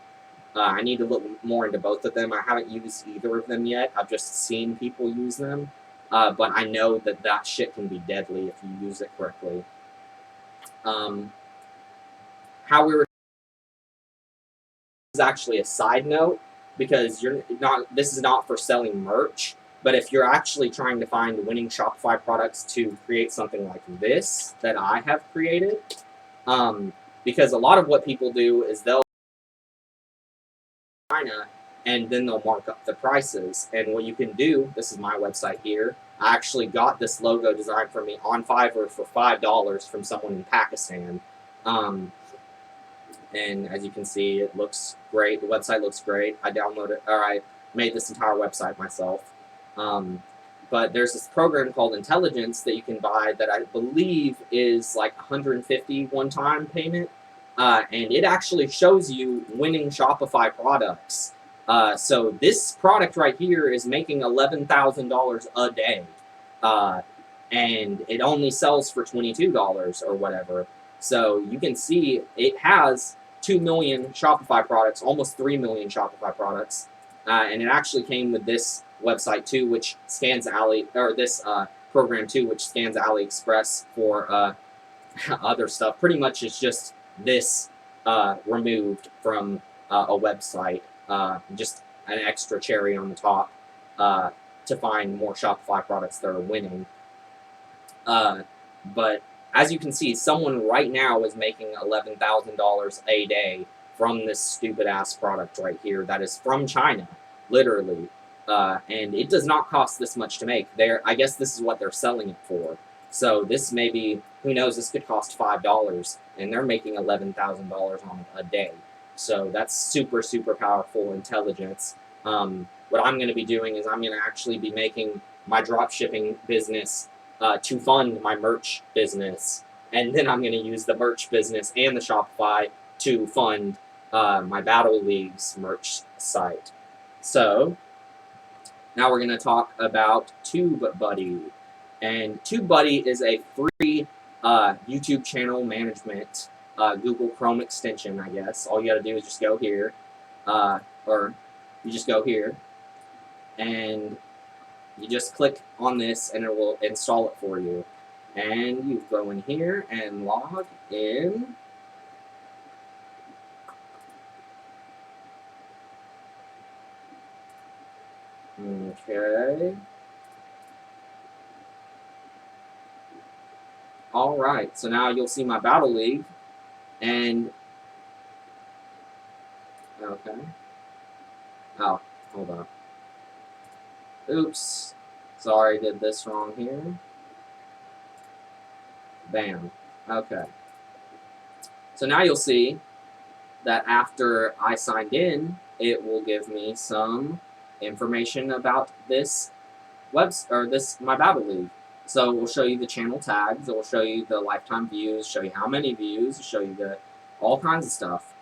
I need to look more into both of them. I haven't used either of them yet. I've just seen people use them. But I know that that shit can be deadly if you use it correctly. How we were is actually a side note because this is not for selling merch, but if you're actually trying to find winning Shopify products to create something like this that I have created, because a lot of what people do is they'll China and then they'll mark up the prices. And what you can do, this is my website here. I actually got this logo designed for me on Fiverr for $5 from someone in Pakistan. And as you can see, it looks great. The website looks great. I made this entire website myself. But there's this program called Intelligence that you can buy that I believe is like $150 one-time payment. And it actually shows you winning Shopify products. So this product right here is making $11,000 a day. And it only sells for $22 or whatever. So you can see it has 2 million Shopify products, almost 3 million Shopify products. And it actually came with this website too, which scans this program too, which scans AliExpress for other stuff. Pretty much it's just this removed from a website, just an extra cherry on the top to find more Shopify products that are winning. But as you can see, someone right now is making $11,000 a day from this stupid ass product right here that is from China, literally. And it does not cost this much to make. I guess this is what they're selling it for. So this may be, who knows, this could cost $5, and they're making $11,000 on it a day. So that's super, super powerful intelligence. What I'm going to be doing is I'm going to actually be making my drop shipping business to fund my merch business. And then I'm going to use the merch business and the Shopify to fund my Battle League's merch site. So now we're going to talk about TubeBuddy. And TubeBuddy is a free YouTube channel management Google Chrome extension, I guess. All you got to do is just go here, or you just go here, and you just click on this, and it will install it for you. And you go in here and log in. Okay. Alright, so now you'll see my Battle League, and, okay. Oh, hold on. Oops. Sorry, did this wrong here. Bam. Okay. So now you'll see that after I signed in, it will give me some information about this my Battle League. So we'll show you the channel tags, it will show you the lifetime views, show you how many views, show you all kinds of stuff.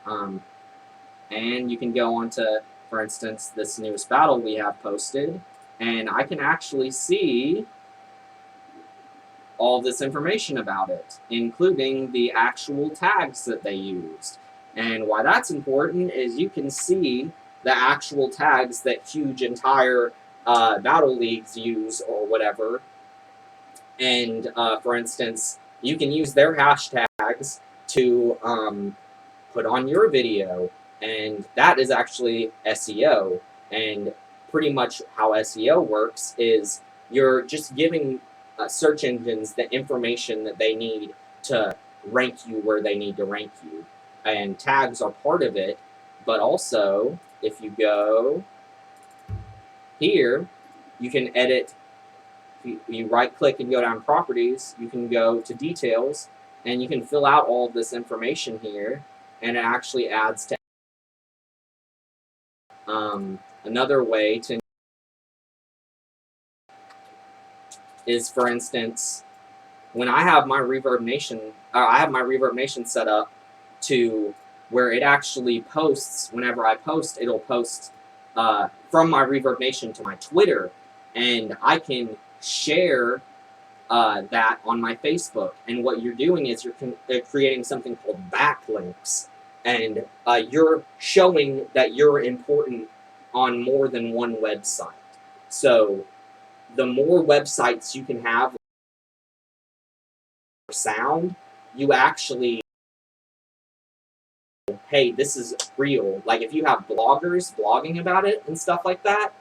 And you can go on to, for instance, this newest battle we have posted, and I can actually see all this information about it, including the actual tags that they used. And why that's important is you can see the actual tags that huge entire battle leagues use or whatever. And for instance, you can use their hashtags to put on your video, and that is actually SEO. And pretty much how SEO works is you're just giving search engines the information that they need to rank you where they need to rank you. And tags are part of it, but also if you go here, you can edit. You right click and go down properties, you can go to details, and you can fill out all of this information here, and it actually adds to another way to is, for instance, when I have my Reverb Nation set up to where it actually posts. Whenever I post, it'll post from my Reverb Nation to my Twitter, and I can share that on my Facebook. And what you're doing is you're creating something called backlinks, and you're showing that you're important on more than one website. So the more websites you can have sound, you actually hey, this is real. Like if you have bloggers blogging about it and stuff like that,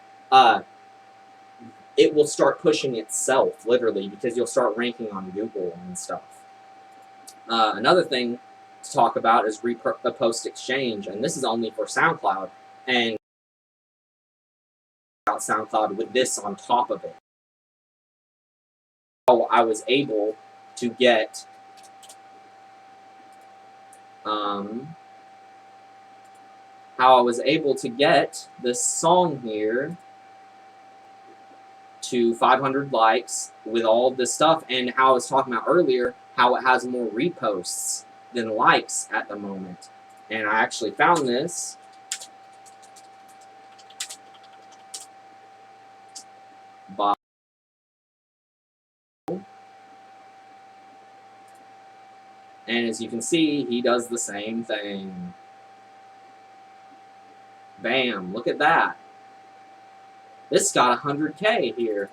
it will start pushing itself literally because you'll start ranking on Google and stuff. Another thing to talk about is repost exchange, and this is only for SoundCloud. And SoundCloud with this on top of it. How I was able to get this song here to 500 likes with all this stuff, and how I was talking about earlier, how it has more reposts than likes at the moment. And I actually found this. By and as you can see, he does the same thing. Bam, look at that. This got 100K here.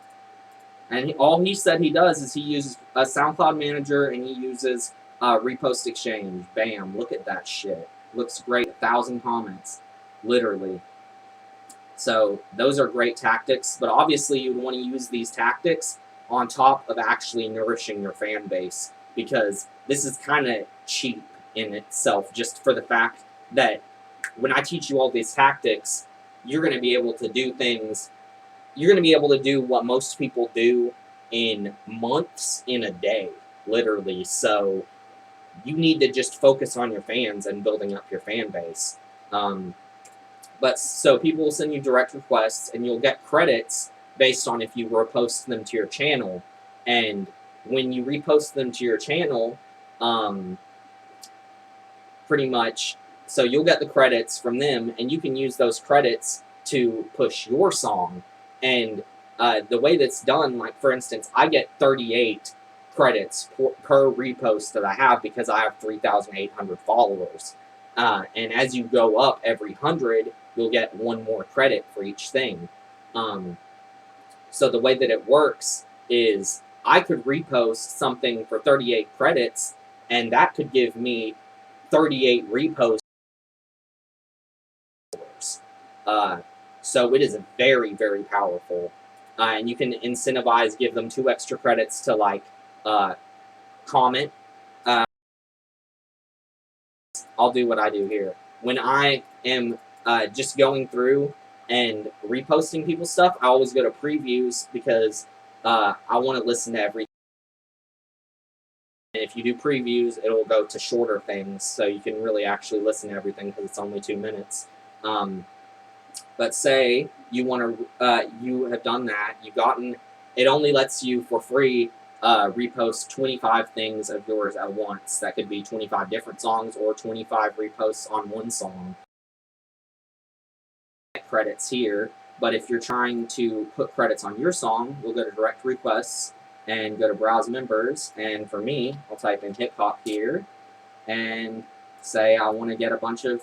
And all he said he does is he uses a SoundCloud manager and he uses Repost Exchange. Bam, look at that shit. Looks great, 1,000 comments, literally. So those are great tactics, but obviously you'd want to use these tactics on top of actually nourishing your fan base, because this is kind of cheap in itself, just for the fact that when I teach you all these tactics, you're going to be able to do things, you're going to be able to do what most people do in months in a day, literally. So you need to just focus on your fans and building up your fan base. But so people will send you direct requests, and you'll get credits based on if you repost them to your channel. And when you repost them to your channel, pretty much, so you'll get the credits from them, and you can use those credits to push your song. And the way that's done, like for instance, I get 38 credits per repost that I have because I have 3,800 followers. And as you go up every 100, you'll get one more credit for each thing. So the way that it works is I could repost something for 38 credits, and that could give me 38 reposts. So it is very, very powerful. And you can incentivize, give them 2 extra credits to like comment. I'll do what I do here. When I am just going through and reposting people's stuff, I always go to previews because I want to listen to everything. And if you do previews, it'll go to shorter things, so you can really actually listen to everything because it's only 2 minutes. But say you want to, you have done that, you've gotten, it only lets you for free repost 25 things of yours at once. That could be 25 different songs or 25 reposts on one song. Credits here, but if you're trying to put credits on your song, you'll go to direct requests and go to browse members, and for me, I'll type in hip hop here and say I want to get a bunch of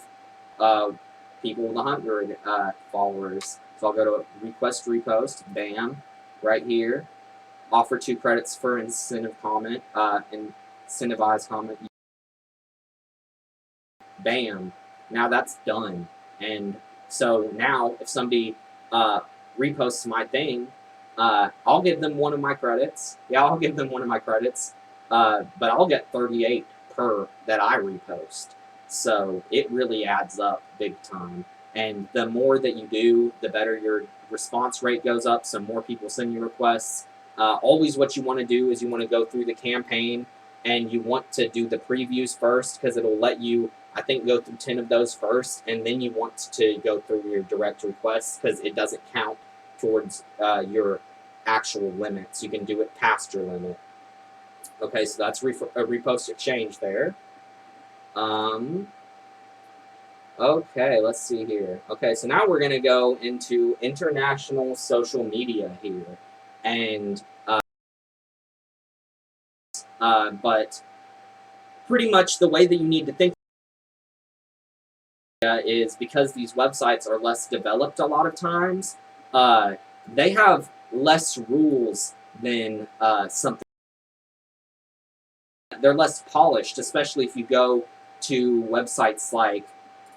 people with 100 followers. So I'll go to request repost, bam, right here. Offer 2 credits for incentive comment, incentivized comment. Bam. Now that's done. And so now if somebody reposts my thing, I'll give them one of my credits. Yeah, I'll give them one of my credits. But I'll get 38 per that I repost. So it really adds up big time. And the more that you do, the better your response rate goes up, so more people send you requests. Always what you want to do is you want to go through the campaign, and you want to do the previews first because it'll let you, I think, go through 10 of those first, and then you want to go through your direct requests because it doesn't count towards your actual limits. You can do it past your limit. Okay, so that's repost exchange there. Okay, let's see here. Okay, so now we're going to go into international social media here. And, but pretty much the way that you need to think is because these websites are less developed a lot of times, they have less rules than something. They're less polished, especially if you go to websites like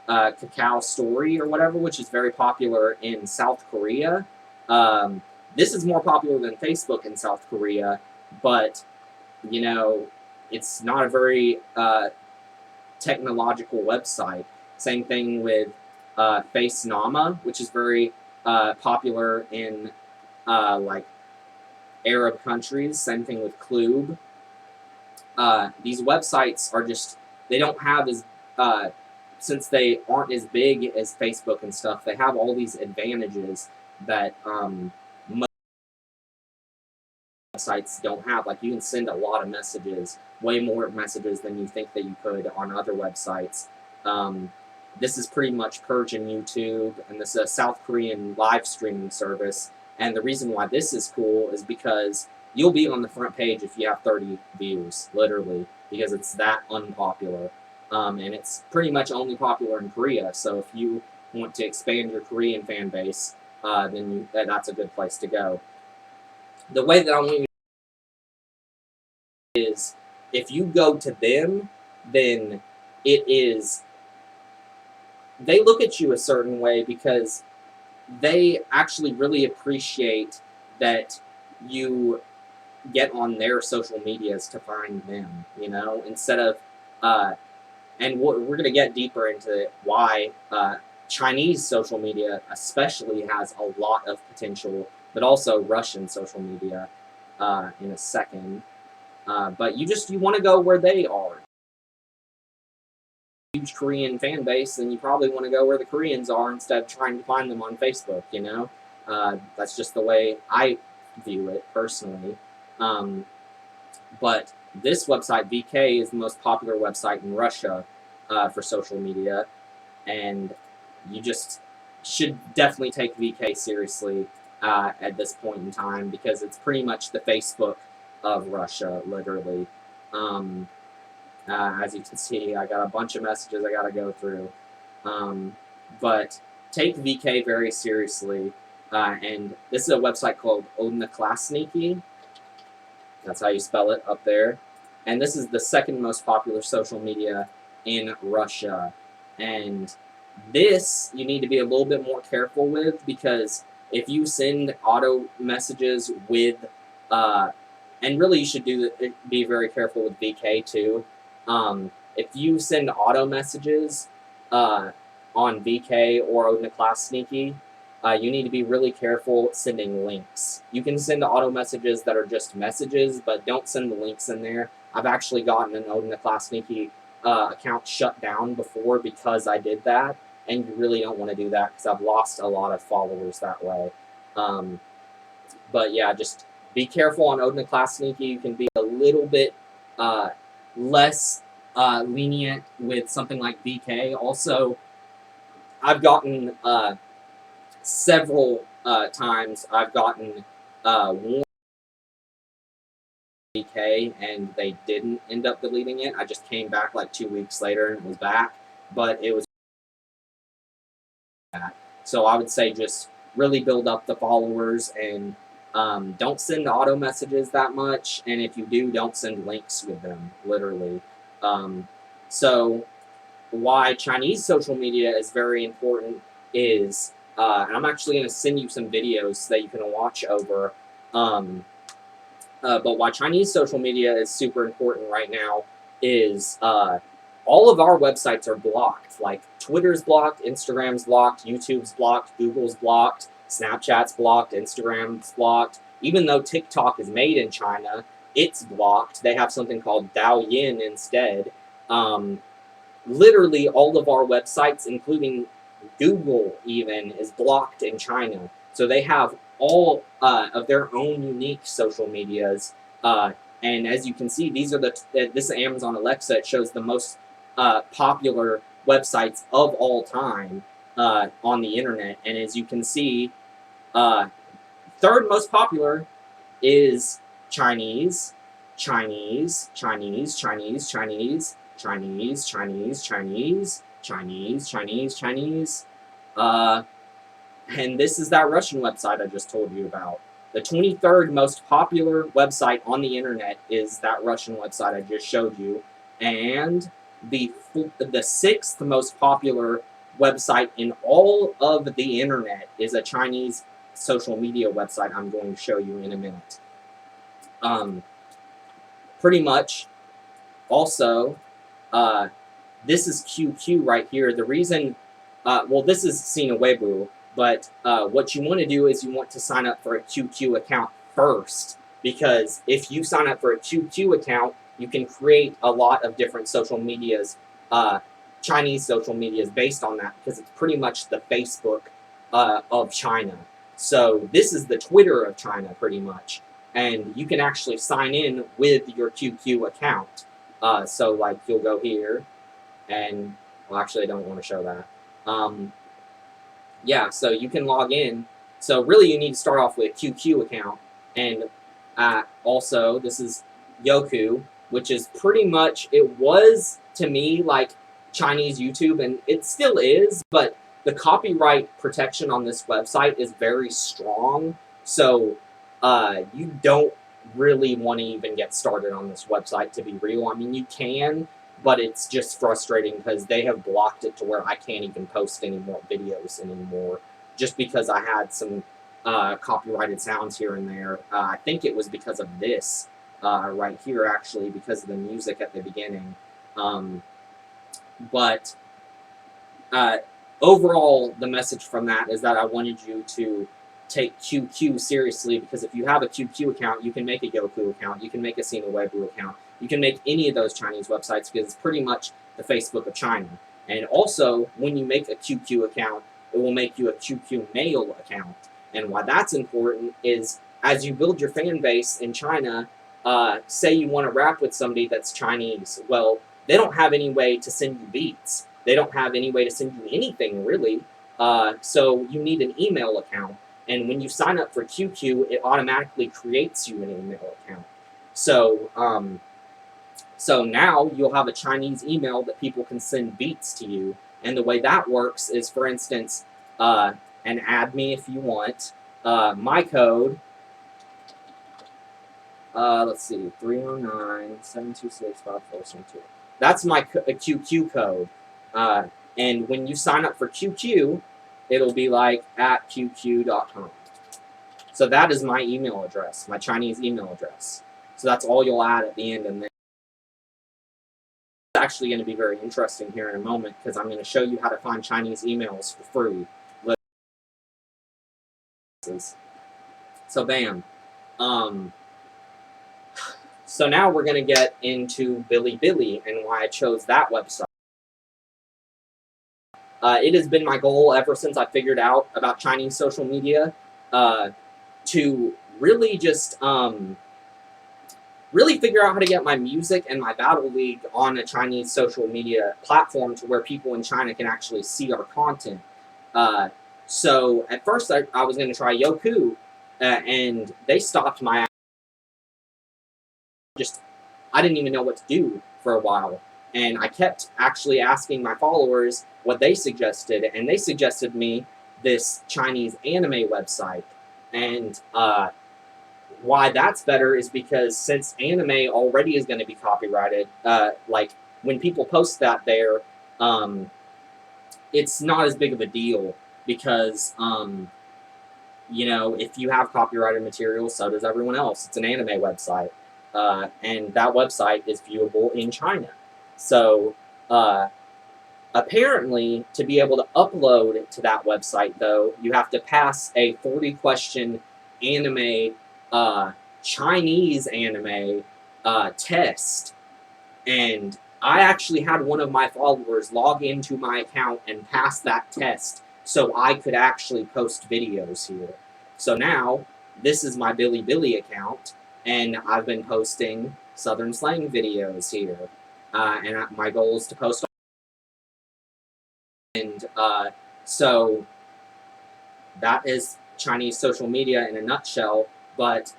Kakao Story or whatever, which is very popular in South Korea. This is more popular than Facebook in South Korea, but you know, it's not a very technological website. Same thing with FaceNama, which is very popular in like Arab countries. Same thing with Klube. These websites are just, they don't have as since they aren't as big as Facebook and stuff, they have all these advantages that most websites don't have. Like, you can send a lot of messages, way more messages than you think that you could on other websites. This is pretty much purging YouTube, and this is a South Korean live streaming service. And the reason why this is cool is because you'll be on the front page if you have 30 views, literally, because it's that unpopular. And it's pretty much only popular in Korea, so if you want to expand your Korean fan base, then that's a good place to go. The way that I want you to is, if you go to them, then it is, they look at you a certain way because they actually really appreciate that you get on their social medias to find them, you know, instead of, and we're going to get deeper into why Chinese social media especially has a lot of potential, but also Russian social media in a second. But you want to go where they are. Huge Korean fan base, then you probably want to go where the Koreans are instead of trying to find them on Facebook, you know? That's just the way I view it personally. But this website, VK, is the most popular website in Russia for social media, and you just should definitely take VK seriously at this point in time, because it's pretty much the Facebook of Russia, literally. As you can see, I got a bunch of messages I got to go through. But take VK very seriously, and this is a website called Odnoklassniki. That's how you spell it up there. And this is the second most popular social media in Russia. And this you need to be a little bit more careful with, because if you send auto messages with, and really you should be very careful with VK too. If you send auto messages on VK or Odnoklassniki, you need to be really careful sending links. You can send auto messages that are just messages, but don't send the links in there. I've actually gotten an Odnoklassniki account shut down before because I did that, and you really don't want to do that because I've lost a lot of followers that way. But yeah, just be careful on Odnoklassniki. You can be a little bit less lenient with something like VK. Also, I've gotten several times I've gotten warned VK, and they didn't end up deleting it. I just came back like 2 weeks later and it was back, but it was back. So I would say just really build up the followers, and don't send auto messages that much, and if you do, don't send links with them, literally. So why Chinese social media is very important is, and I'm actually going to send you some videos that you can watch over, but why Chinese social media is super important right now is all of our websites are blocked. Like, Twitter's blocked, Instagram's blocked, YouTube's blocked, Google's blocked, Snapchat's blocked, Instagram's blocked. Even though TikTok is made in China, it's blocked. They have something called Douyin instead. Literally all of our websites, including Google even, is blocked in China. So they have all of their own unique social medias. And as you can see, these are this is Amazon Alexa. It shows the most popular websites of all time on the internet. And as you can see, third most popular is Chinese, Chinese, Chinese, Chinese, Chinese, Chinese, Chinese, Chinese, Chinese, Chinese, Chinese. And this is that Russian website I just told you about. The 23rd most popular website on the internet is that Russian website I just showed you. And the sixth most popular website in all of the internet is a Chinese social media website I'm going to show you in a minute. Pretty much, also, this is QQ right here. The reason, well, this is Sina Weibo, but what you want to do is you want to sign up for a QQ account first, because if you sign up for a QQ account, you can create a lot of different social medias, Chinese social medias based on that, because it's pretty much the Facebook of China. So this is the Twitter of China, pretty much. And you can actually sign in with your QQ account. So, like, you'll go here, and, well, actually, I don't want to show that. Yeah, so you can log in. So, really, you need to start off with a QQ account. And also, this is Youku, which is pretty much, it was, to me, like Chinese YouTube, and it still is, but the copyright protection on this website is very strong. So, you don't really want to even get started on this website, to be real. I mean, you can, but it's just frustrating because they have blocked it to where I can't even post any more videos anymore, just because I had some copyrighted sounds here and there. I think it was because of this right here, actually, because of the music at the beginning. But overall, the message from that is that I wanted you to take QQ seriously, because if you have a QQ account, you can make a Youku account, you can make a Sina Weibo account, you can make any of those Chinese websites, because it's pretty much the Facebook of China. And also, when you make a QQ account, it will make you a QQ Mail account. And why that's important is, as you build your fan base in China, say you want to rap with somebody that's Chinese, well, they don't have any way to send you beats. They don't have any way to send you anything, really. So you need an email account. And when you sign up for QQ, it automatically creates you an email account. So, so now you'll have a Chinese email that people can send beats to you. And the way that works is, for instance, and add me if you want, my code, let's see, 309-726-5472. That's my QQ code. And when you sign up for QQ, it'll be like @qq.com. So that is my email address, my Chinese email address. So that's all you'll add at the end. And then it's actually going to be very interesting here in a moment, because I'm going to show you how to find Chinese emails for free. So bam. So now we're going to get into Bilibili and why I chose that website. It has been my goal ever since I figured out about Chinese social media to really just really figure out how to get my music and my Battle League on a Chinese social media platform to where people in China can actually see our content. So at first I was going to try Youku, and they stopped my I didn't even know what to do for a while. And I kept actually asking my followers what they suggested, and they suggested me this Chinese anime website. And why that's better is because since anime already is going to be copyrighted, like when people post that there, it's not as big of a deal, because you know, if you have copyrighted material, so does everyone else. It's an anime website, and that website is viewable in China. So apparently, to be able to upload to that website, though, you have to pass a 40-question anime, Chinese anime test. And I actually had one of my followers log into my account and pass that test so I could actually post videos here. So now, this is my Bilibili account, and I've been posting Southern slang videos here. And my goal is to post. And so that is Chinese social media in a nutshell, but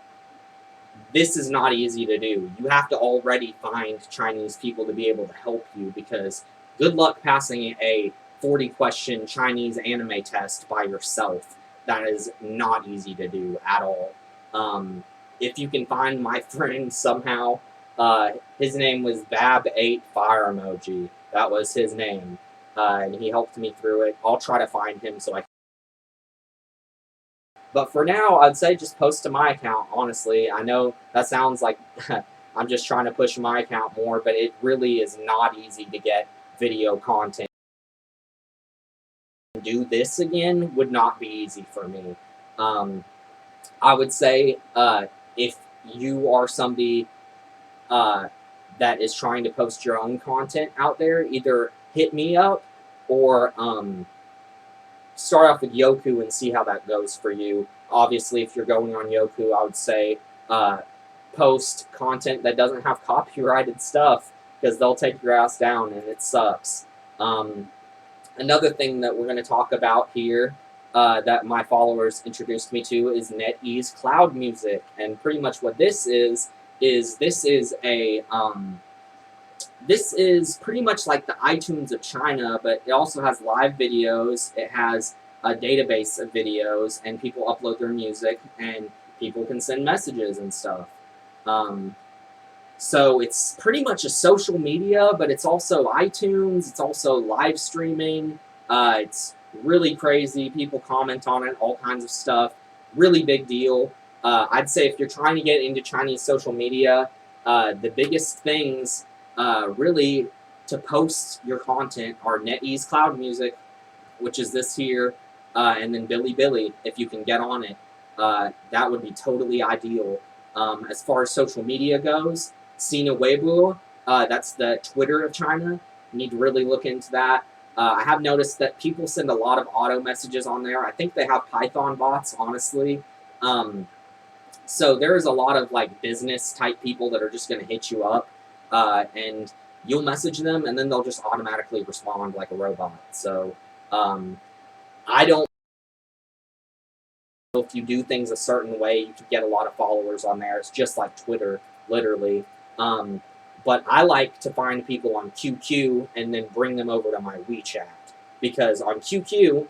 this is not easy to do. You have to already find Chinese people to be able to help you, because good luck passing a 40-question Chinese anime test by yourself. That is not easy to do at all. If you can find my friend somehow, His name was Bab8 Fire Emoji. That was his name. And he helped me through it. I'll try to find him so I can. But for now, I'd say just post to my account, honestly. I know that sounds like I'm just trying to push my account more, but it really is not easy to get video content. Do this again would not be easy for me. I would say if you are somebody that is trying to post your own content out there, either hit me up or start off with Yoku and see how that goes for you. Obviously, if you're going on Yoku, I would say post content that doesn't have copyrighted stuff because they'll take your ass down and it sucks. Another thing that we're going to talk about here that my followers introduced me to is NetEase Cloud Music, and pretty much what this is this is a this is pretty much like the iTunes of China, but it also has live videos. It has a database of videos, and people upload their music, and people can send messages and stuff. So it's pretty much a social media, but it's also iTunes. It's also live streaming. It's really crazy. People comment on it, all kinds of stuff. Really big deal. I'd say if you're trying to get into Chinese social media, the biggest things really to post your content are NetEase Cloud Music, which is this here, and then Bilibili, if you can get on it. That would be totally ideal. As far as social media goes, Sina Weibo, that's the Twitter of China. You need to really look into that. I have noticed that people send a lot of auto messages on there. I think they have Python bots, honestly. So there's a lot of like business type people that are just going to hit you up, and you'll message them, and then they'll just automatically respond like a robot. So I don't know if you do things a certain way, you can get a lot of followers on there. It's just like Twitter, literally. But I like to find people on QQ and then bring them over to my WeChat, because on QQ,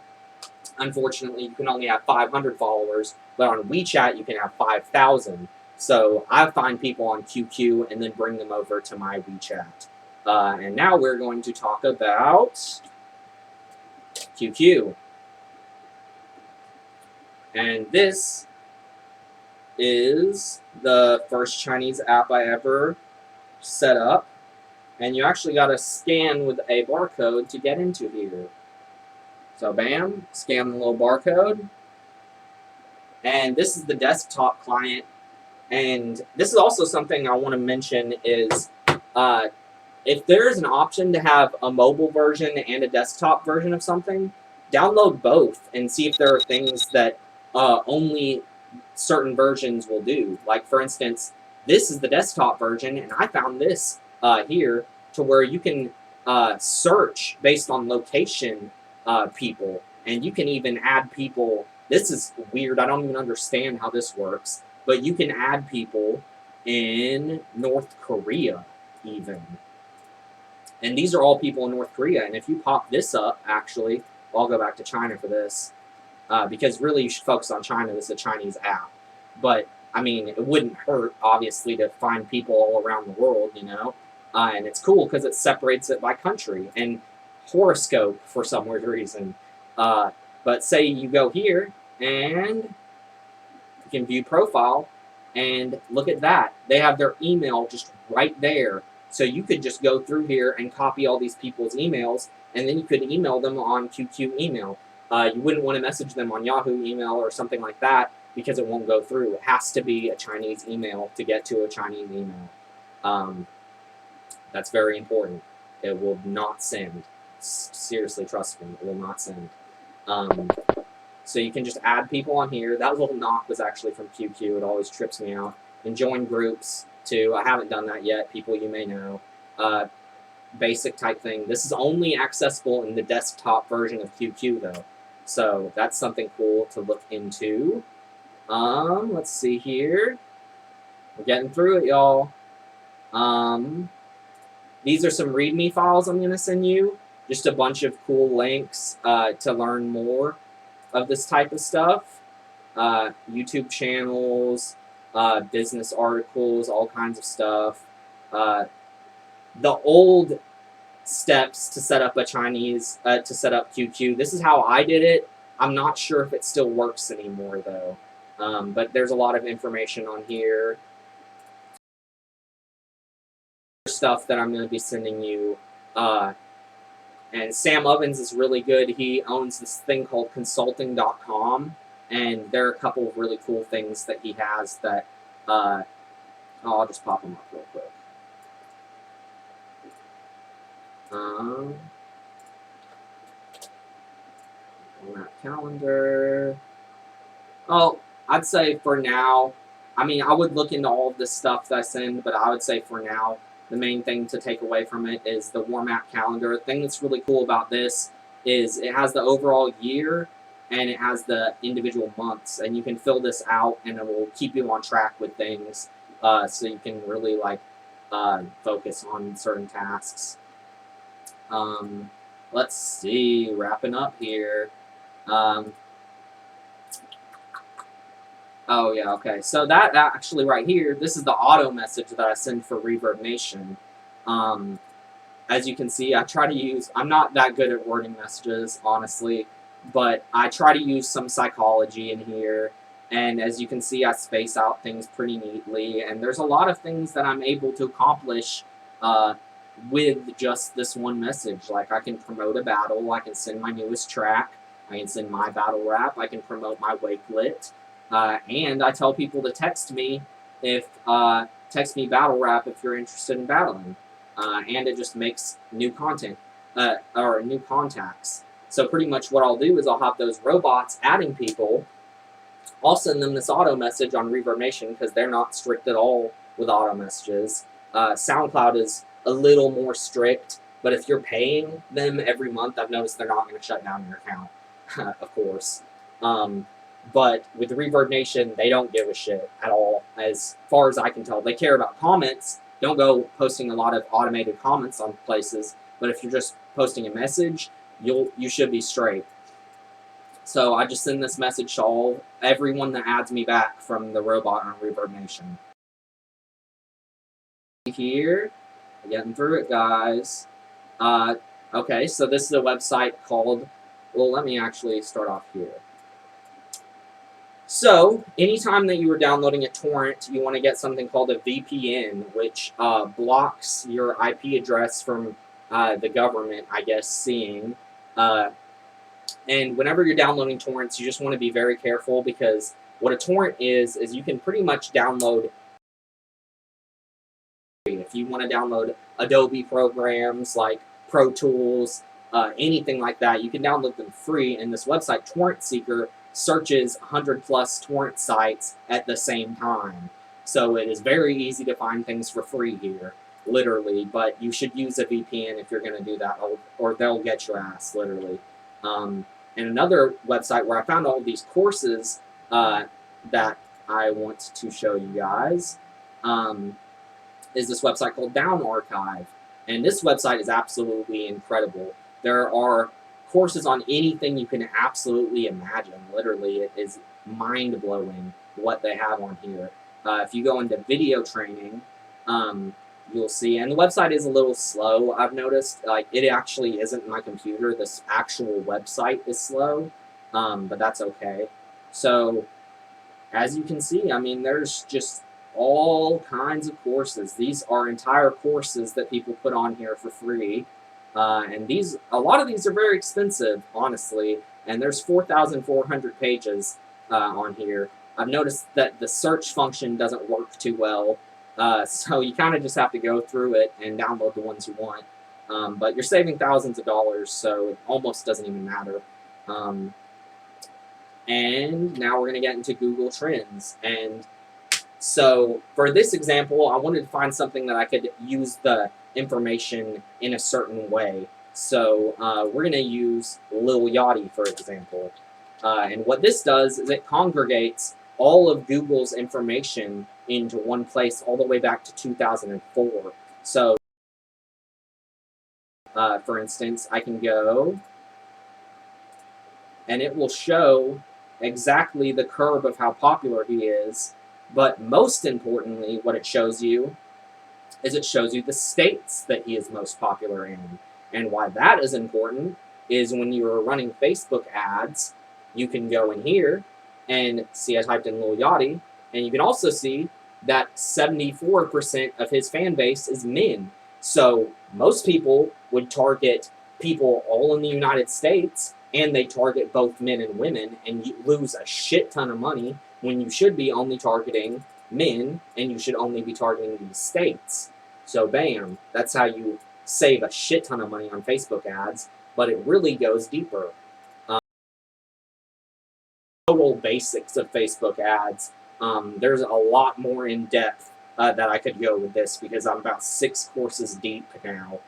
unfortunately, you can only have 500 followers, but on WeChat, you can have 5,000. So I find people on QQ and then bring them over to my WeChat. And now we're going to talk about QQ. And this is the first Chinese app I ever set up. And you actually got to scan with a barcode to get into here. So bam, scan the little barcode. And this is the desktop client. And this is also something I want to mention is if there is an option to have a mobile version and a desktop version of something, download both and see if there are things that only certain versions will do. Like, for instance, this is the desktop version, and I found this here to where you can search based on location people, and you can even add people. This is weird. I don't even understand how this works, but you can add people in North Korea even. And these are all people in North Korea. And if you pop this up, actually, I'll go back to China for this, because really you should focus on China. This is a Chinese app. But, I mean, it wouldn't hurt, obviously, to find people all around the world, you know. And it's cool because it separates it by country and horoscope for some weird reason. But say you go here and you can view profile and look at that. They have their email just right there. So you could just go through here and copy all these people's emails, and then you could email them on QQ email. You wouldn't want to message them on Yahoo email or something like that because it won't go through. It has to be a Chinese email to get to a Chinese email. That's very important. It will not send. Seriously, trust me, it will not send. So you can just add people on here. That little knock was actually from QQ. It always trips me out. And join groups, too. I haven't done that yet. People you may know. Basic type thing. This is only accessible in the desktop version of QQ, though. So that's something cool to look into. Let's see here. We're getting through it, y'all. These are some README files I'm going to send you. Just a bunch of cool links to learn more of this type of stuff. YouTube channels, business articles, all kinds of stuff. The old steps to set up a Chinese, to set up QQ, this is how I did it. I'm not sure if it still works anymore, though. But there's a lot of information on here. Stuff that I'm going to be sending you. And Sam Ovens is really good. He owns this thing called consulting.com, and there are a couple of really cool things that he has that I'll just pop them up real quick. On that calendar. Oh, I'd say for now, I mean, I would look into all of this stuff that I send, but I would say for now, the main thing to take away from it is the Warm App calendar. The thing that's really cool about this is it has the overall year and it has the individual months, and you can fill this out and it will keep you on track with things, so you can really focus on certain tasks. Let's see, wrapping up here. Oh yeah, okay. So that actually right here, this is the auto message that I send for ReverbNation. As you can see, I try to use, I'm not that good at wording messages, honestly, but I try to use some psychology in here. And as you can see, I space out things pretty neatly. And there's a lot of things that I'm able to accomplish with just this one message. Like, I can promote a battle, I can send my newest track, I can send my battle rap, I can promote my Wakelet. And I tell people to text me text me battle rap if you're interested in battling. And it just makes new content, or new contacts. So pretty much what I'll do is I'll have those robots adding people. I'll send them this auto message on ReverbNation because they're not strict at all with auto messages. SoundCloud is a little more strict, but if you're paying them every month, I've noticed they're not going to shut down your account, of course. But with ReverbNation, they don't give a shit at all, as far as I can tell. They care about comments. Don't go posting a lot of automated comments on places, but if you're just posting a message, you should be straight. So I just send this message to everyone that adds me back from the robot on ReverbNation. Here, getting through it, guys. Okay, so this is a website called, well, let me actually start off here. So, anytime that you are downloading a torrent, you want to get something called a VPN, which blocks your IP address from the government, I guess, seeing. And whenever you're downloading torrents, you just want to be very careful, because what a torrent is you can pretty much download. If you want to download Adobe programs like Pro Tools, anything like that, you can download them free, and this website, Torrent Seeker, searches 100+ torrent sites at the same time. So it is very easy to find things for free here, literally, but you should use a VPN if you're going to do that, or they'll get your ass, literally. And another website where I found all of these courses that I want to show you guys is this website called Down Archive. And this website is absolutely incredible. There are courses on anything you can absolutely imagine. Literally, it is mind-blowing what they have on here. If you go into video training, you'll see, and the website is a little slow, I've noticed. Like, it actually isn't my computer. This actual website is slow, but that's okay. So, as you can see, I mean, there's just all kinds of courses. These are entire courses that people put on here for free. And a lot of these are very expensive, honestly, and there's 4,400 pages on here. I've noticed that the search function doesn't work too well, so you kind of just have to go through it and download the ones you want. But you're saving thousands of dollars, so it almost doesn't even matter. And now we're going to get into Google Trends. And so for this example, I wanted to find something that I could use the information in a certain way. So we're going to use Lil Yachty, for example. And what this does is it congregates all of Google's information into one place all the way back to 2004. So, for instance, I can go, and it will show exactly the curve of how popular he is. But most importantly, what it shows you is it shows you the states that he is most popular in. And why that is important is when you're running Facebook ads, you can go in here and see I typed in Lil Yachty, and you can also see that 74% of his fan base is men. So most people would target people all in the United States, and they target both men and women, and you lose a shit ton of money when you should be only targeting men, and you should only be targeting these states. So bam, that's how you save a shit ton of money on Facebook ads, but it really goes deeper. Total basics of Facebook ads. There's a lot more in depth that I could go with this because I'm about 6 courses deep now.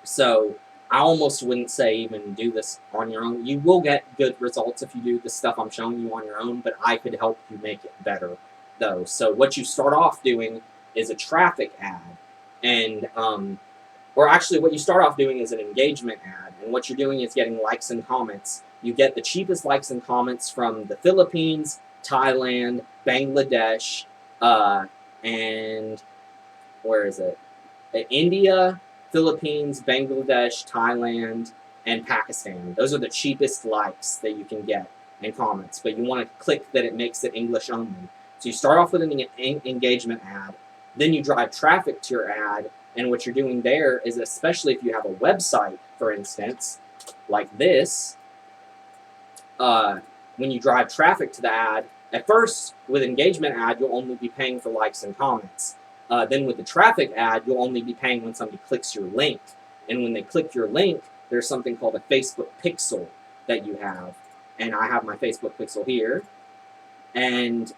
So I almost wouldn't say even do this on your own. You will get good results if you do the stuff I'm showing you on your own, but I could help you make it better though. So what you start off doing is a traffic ad, and or actually what you start off doing is an engagement ad, and what you're doing is getting likes and comments. You get the cheapest likes and comments from the Philippines, Thailand, Bangladesh, and where is it? India, Philippines, Bangladesh, Thailand, and Pakistan. Those are the cheapest likes that you can get and comments, but you want to click that it makes it English only. So you start off with an engagement ad, then you drive traffic to your ad, and what you're doing there is, especially if you have a website, for instance, like this, when you drive traffic to the ad, at first, with engagement ad, you'll only be paying for likes and comments. Then with the traffic ad, you'll only be paying when somebody clicks your link. And when they click your link, there's something called a Facebook pixel that you have. And I have my Facebook pixel here. And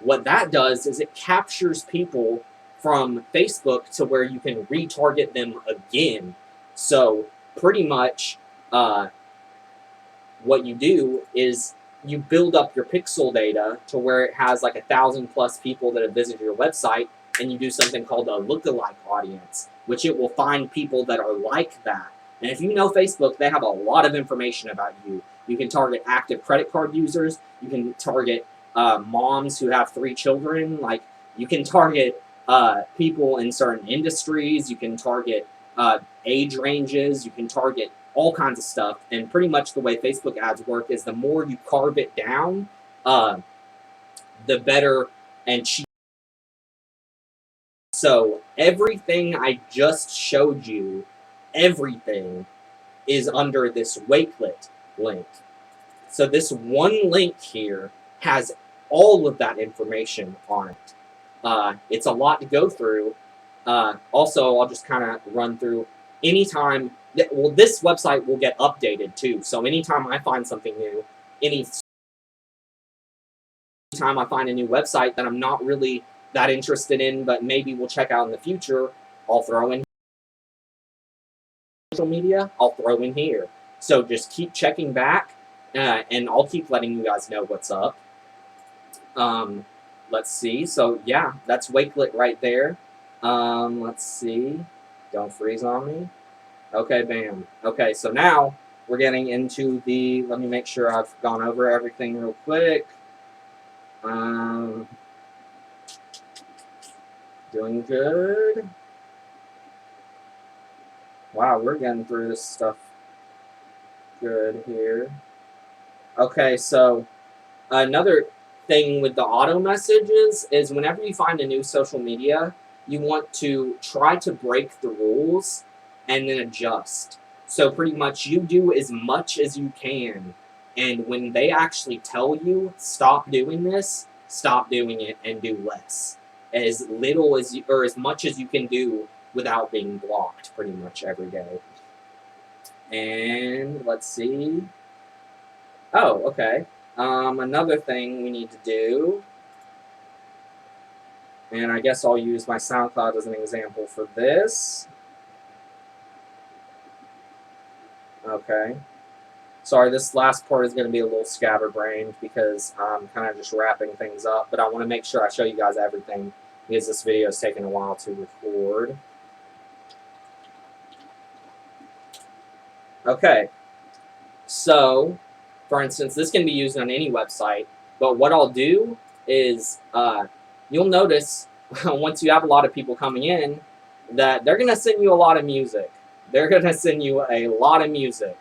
what that does is it captures people from Facebook to where you can retarget them again. So pretty much what you do is you build up your pixel data to where it has like 1,000+ people that have visited your website, and you do something called a lookalike audience, which it will find people that are like that. And if you know Facebook, they have a lot of information about you. You can target active credit card users. You can target moms who have 3 children. Like, you can target people in certain industries. You can target age ranges. You can target all kinds of stuff. And pretty much the way Facebook ads work is the more you carve it down, the better and cheaper. So everything I just showed you, everything is under this Wakelet link. So this one link here has all of that information on it. It's a lot to go through. Also, I'll just kind of run through anytime. Well, this website will get updated too. So anytime I find something new, anytime I find a new website that I'm not really that interested in, but maybe we'll check out in the future, I'll throw in social media, I'll throw in here. So just keep checking back, and I'll keep letting you guys know what's up. Let's see. So yeah, that's Wakelet right there. Let's see. Don't freeze on me. Okay, bam. Okay, so now we're getting into the, let me make sure I've gone over everything real quick. Doing good. Wow, we're getting through this stuff good here. Okay, so another thing with the auto messages is whenever you find a new social media, you want to try to break the rules and then adjust. So pretty much you do as much as you can, and when they actually tell you stop doing this, stop doing it and do less. As little as you, or as much as you can do without being blocked pretty much every day. And let's see. Oh, okay. Another thing we need to do, and I guess I'll use my SoundCloud as an example for this. Okay. Sorry, this last part is going to be a little scatterbrained because I'm kind of just wrapping things up, but I want to make sure I show you guys everything because this video is taking a while to record. Okay. So, for instance, this can be used on any website, but what I'll do is you'll notice once you have a lot of people coming in, that they're going to send you a lot of music. They're going to send you a lot of music.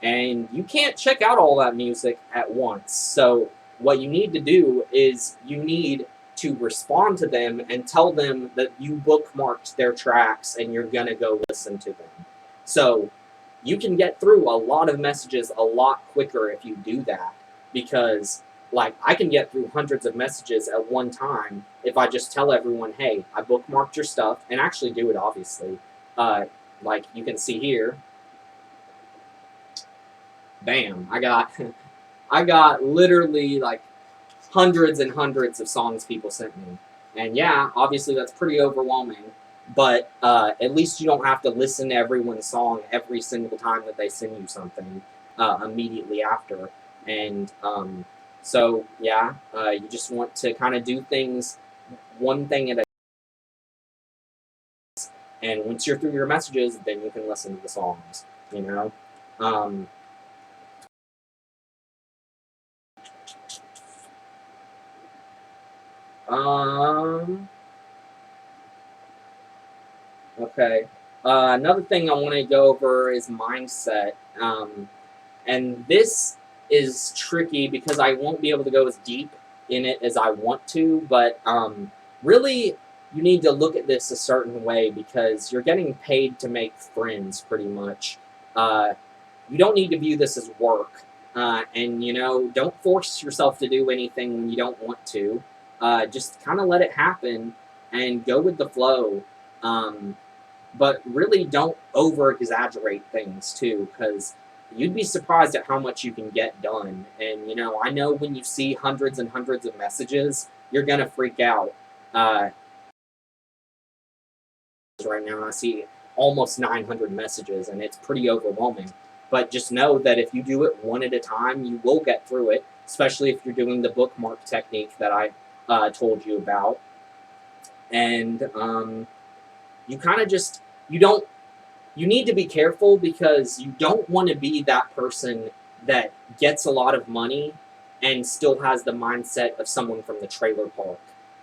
And you can't check out all that music at once. So what you need to do is you need to respond to them and tell them that you bookmarked their tracks and you're going to go listen to them. So you can get through a lot of messages a lot quicker if you do that, because like I can get through hundreds of messages at one time if I just tell everyone, hey, I bookmarked your stuff, and actually do it obviously. Like you can see here, bam, I got literally like hundreds and hundreds of songs people sent me. And yeah, obviously that's pretty overwhelming, but at least you don't have to listen to everyone's song every single time that they send you something immediately after. And so yeah, you just want to kind of do things one thing at a time. And once you're through your messages, then you can listen to the songs, you know. Um, um, okay. Another thing I want to go over is mindset. And this is tricky because I won't be able to go as deep in it as I want to, but really, you need to look at this a certain way because you're getting paid to make friends, pretty much. You don't need to view this as work. And, you know, don't force yourself to do anything when you don't want to. Just kind of let it happen and go with the flow. But really don't over exaggerate things too, because you'd be surprised at how much you can get done. And you know, I know when you see hundreds and hundreds of messages, you're gonna freak out. Right now, I see almost 900 messages, and it's pretty overwhelming. But just know that if you do it one at a time, you will get through it. Especially if you're doing the bookmark technique that I told you about. And you kind of just you don't you need to be careful because you don't want to be that person that gets a lot of money and still has the mindset of someone from the trailer park.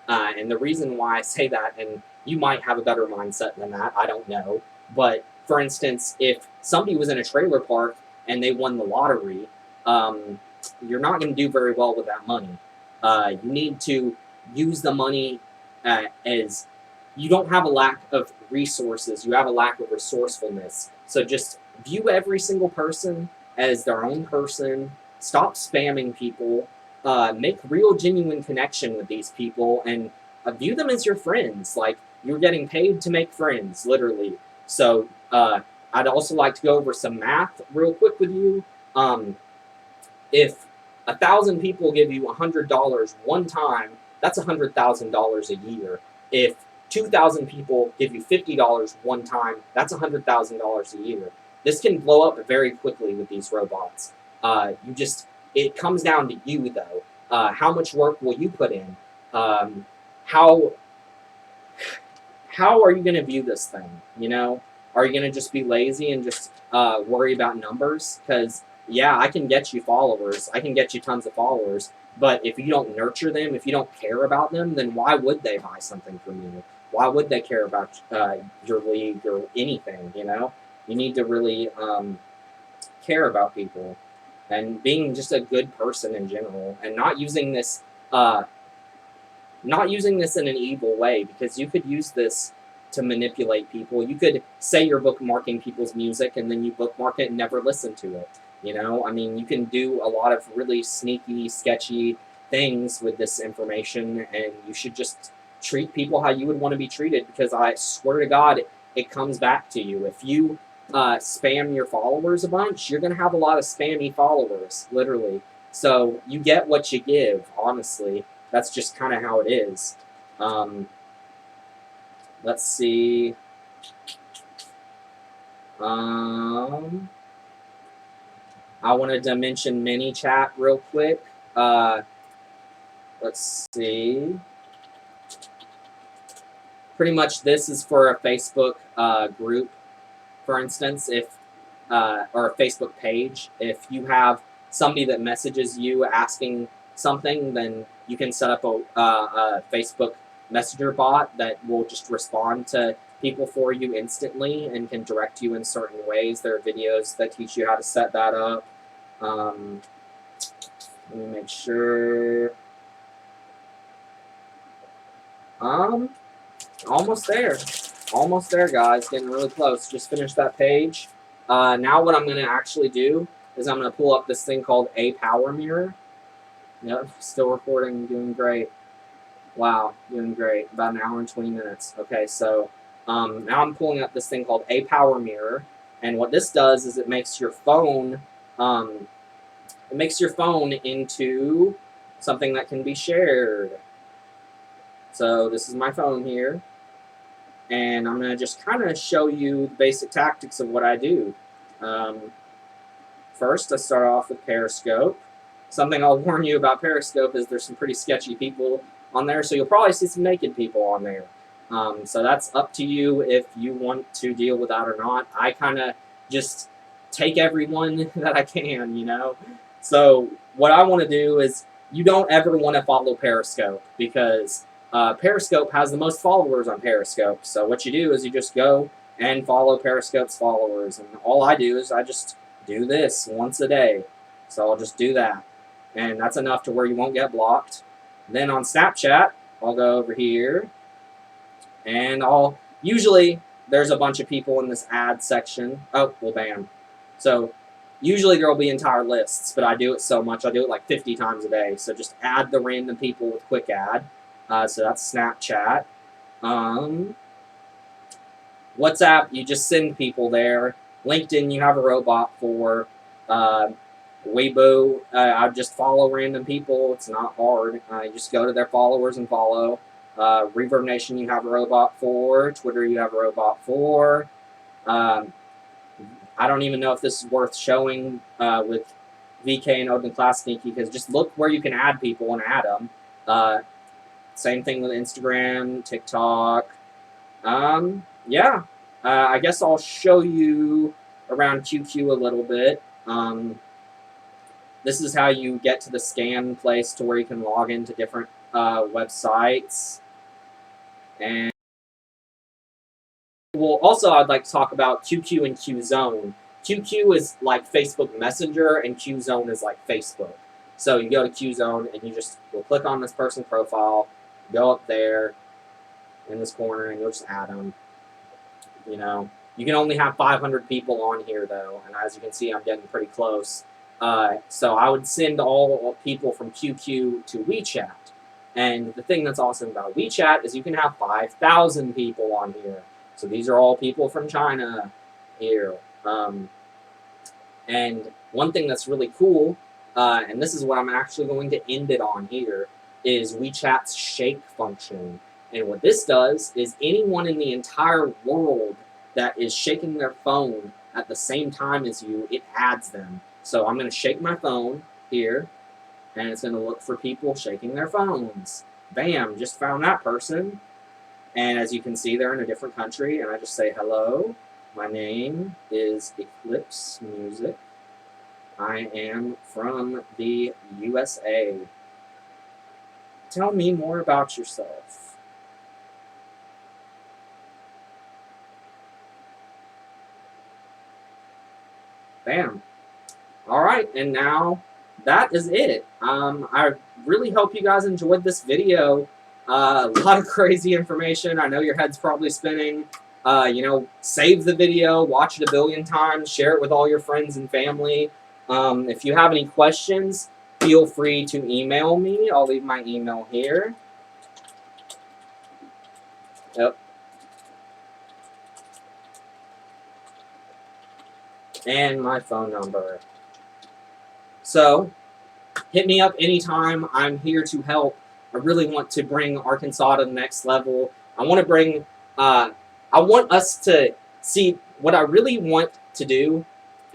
And the reason why I say that, and you might have a better mindset than that, I don't know. But for instance, if somebody was in a trailer park and they won the lottery, you're not going to do very well with that money. You need to use the money as you don't have a lack of resources, you have a lack of resourcefulness. So just view every single person as their own person, stop spamming people, make real genuine connection with these people, and view them as your friends. Like, you're getting paid to make friends, literally. So I'd also like to go over some math real quick with you. If 1,000 people give you $100 one time, that's $100,000 a year. If 2,000 people give you $50 one time, that's $100,000 a year. This can blow up very quickly with these robots. It comes down to you though. How much work will you put in? How are you going to view this thing? You know, are you going to just be lazy and just worry about numbers? Because yeah, I can get you followers. I can get you tons of followers. But if you don't nurture them, if you don't care about them, then why would they buy something from you? Why would they care about your league or anything, you know? You need to really care about people and being just a good person in general, and not using this in an evil way, because you could use this to manipulate people. You could say you're bookmarking people's music and then you bookmark it and never listen to it. You know, I mean, you can do a lot of really sneaky, sketchy things with this information, and you should just treat people how you would want to be treated, because I swear to God, it comes back to you. If you spam your followers a bunch, you're going to have a lot of spammy followers, literally. So you get what you give, honestly. That's just kind of how it is. Let's see. I wanted to mention ManyChat real quick. Let's see. Pretty much this is for a Facebook group, for instance, or a Facebook page. If you have somebody that messages you asking something, then you can set up a Facebook messenger bot that will just respond to people for you instantly and can direct you in certain ways. There are videos that teach you how to set that up. Let me make sure. Almost there. Almost there, guys. Getting really close. Just finished that page. Now what I'm going to actually do is I'm going to pull up this thing called a power mirror. Yep, still recording, doing great. Wow, doing great. About an hour and 20 minutes. Okay, so now I'm pulling up this thing called a power mirror, and what this does is it makes your phone into something that can be shared. So this is my phone here, and I'm going to just kind of show you the basic tactics of what I do. First, I start off with Periscope. Something I'll warn you about Periscope is there's some pretty sketchy people on there, so you'll probably see some naked people on there. So that's up to you if you want to deal with that or not. I kind of just take everyone that I can, you know? So what I want to do is you don't ever want to follow Periscope because Periscope has the most followers on Periscope. So what you do is you just go and follow Periscope's followers. And all I do is I just do this once a day. So I'll just do that. And that's enough to where you won't get blocked. Then on Snapchat, I'll go over here. And usually there's a bunch of people in this ad section. Oh, well, bam. So usually there will be entire lists, but I do it so much. I do it like 50 times a day. So just add the random people with quick add. So that's Snapchat. WhatsApp, you just send people there. LinkedIn, you have a robot for. Weibo, I just follow random people. It's not hard. You just go to their followers and follow. Reverb Nation, you have a robot for. Twitter, you have a robot for. I don't even know if this is worth showing with VK and Odin Class Sneaky, because just look where you can add people and add them. Same thing with Instagram, TikTok. Yeah, I guess I'll show you around QQ a little bit. This is how you get to the scan place to where you can log into different websites. And well, also I'd like to talk about QQ and QZone. QQ is like Facebook Messenger, and QZone is like Facebook. So you go to QZone, and you'll click on this person's profile, go up there in this corner, and you'll just add them. You know, you can only have 500 people on here, though, and as you can see, I'm getting pretty close. So I would send all people from QQ to WeChat. And the thing that's awesome about WeChat is you can have 5,000 people on here. So these are all people from China here. And one thing that's really cool, and this is what I'm actually going to end it on here, is WeChat's shake function. And what this does is anyone in the entire world that is shaking their phone at the same time as you, it adds them. So I'm going to shake my phone here, and it's going to look for people shaking their phones. Bam, just found that person. And as you can see, they're in a different country, and I just say, hello, my name is Eclipse Music. I am from the USA. Tell me more about yourself. Bam. All right, and now that is it. I really hope you guys enjoyed this video. A lot of crazy information. I know your head's probably spinning. You know, save the video, watch it a billion times, share it with all your friends and family. If you have any questions, feel free to email me. I'll leave my email here. Yep. And my phone number. So, hit me up anytime. I'm here to help. I really want to bring Arkansas to the next level. I want to bring, I want us to see what I really want to do,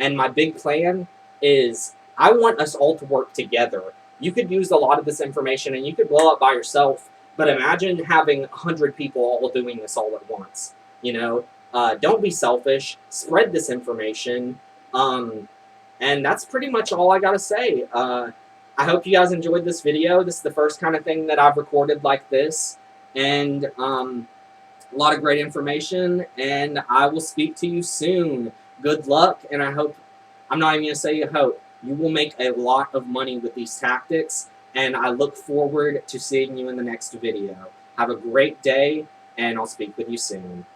and my big plan is I want us all to work together. You could use a lot of this information, and you could blow up by yourself, but imagine having 100 people all doing this all at once. You know, don't be selfish. Spread this information. And that's pretty much all I gotta say. I hope you guys enjoyed this video. This is the first kind of thing that I've recorded like this. and a lot of great information, and I will speak to you soon. Good luck, and I hope, I'm not even going to say you hope, you will make a lot of money with these tactics, and I look forward to seeing you in the next video. Have a great day, and I'll speak with you soon.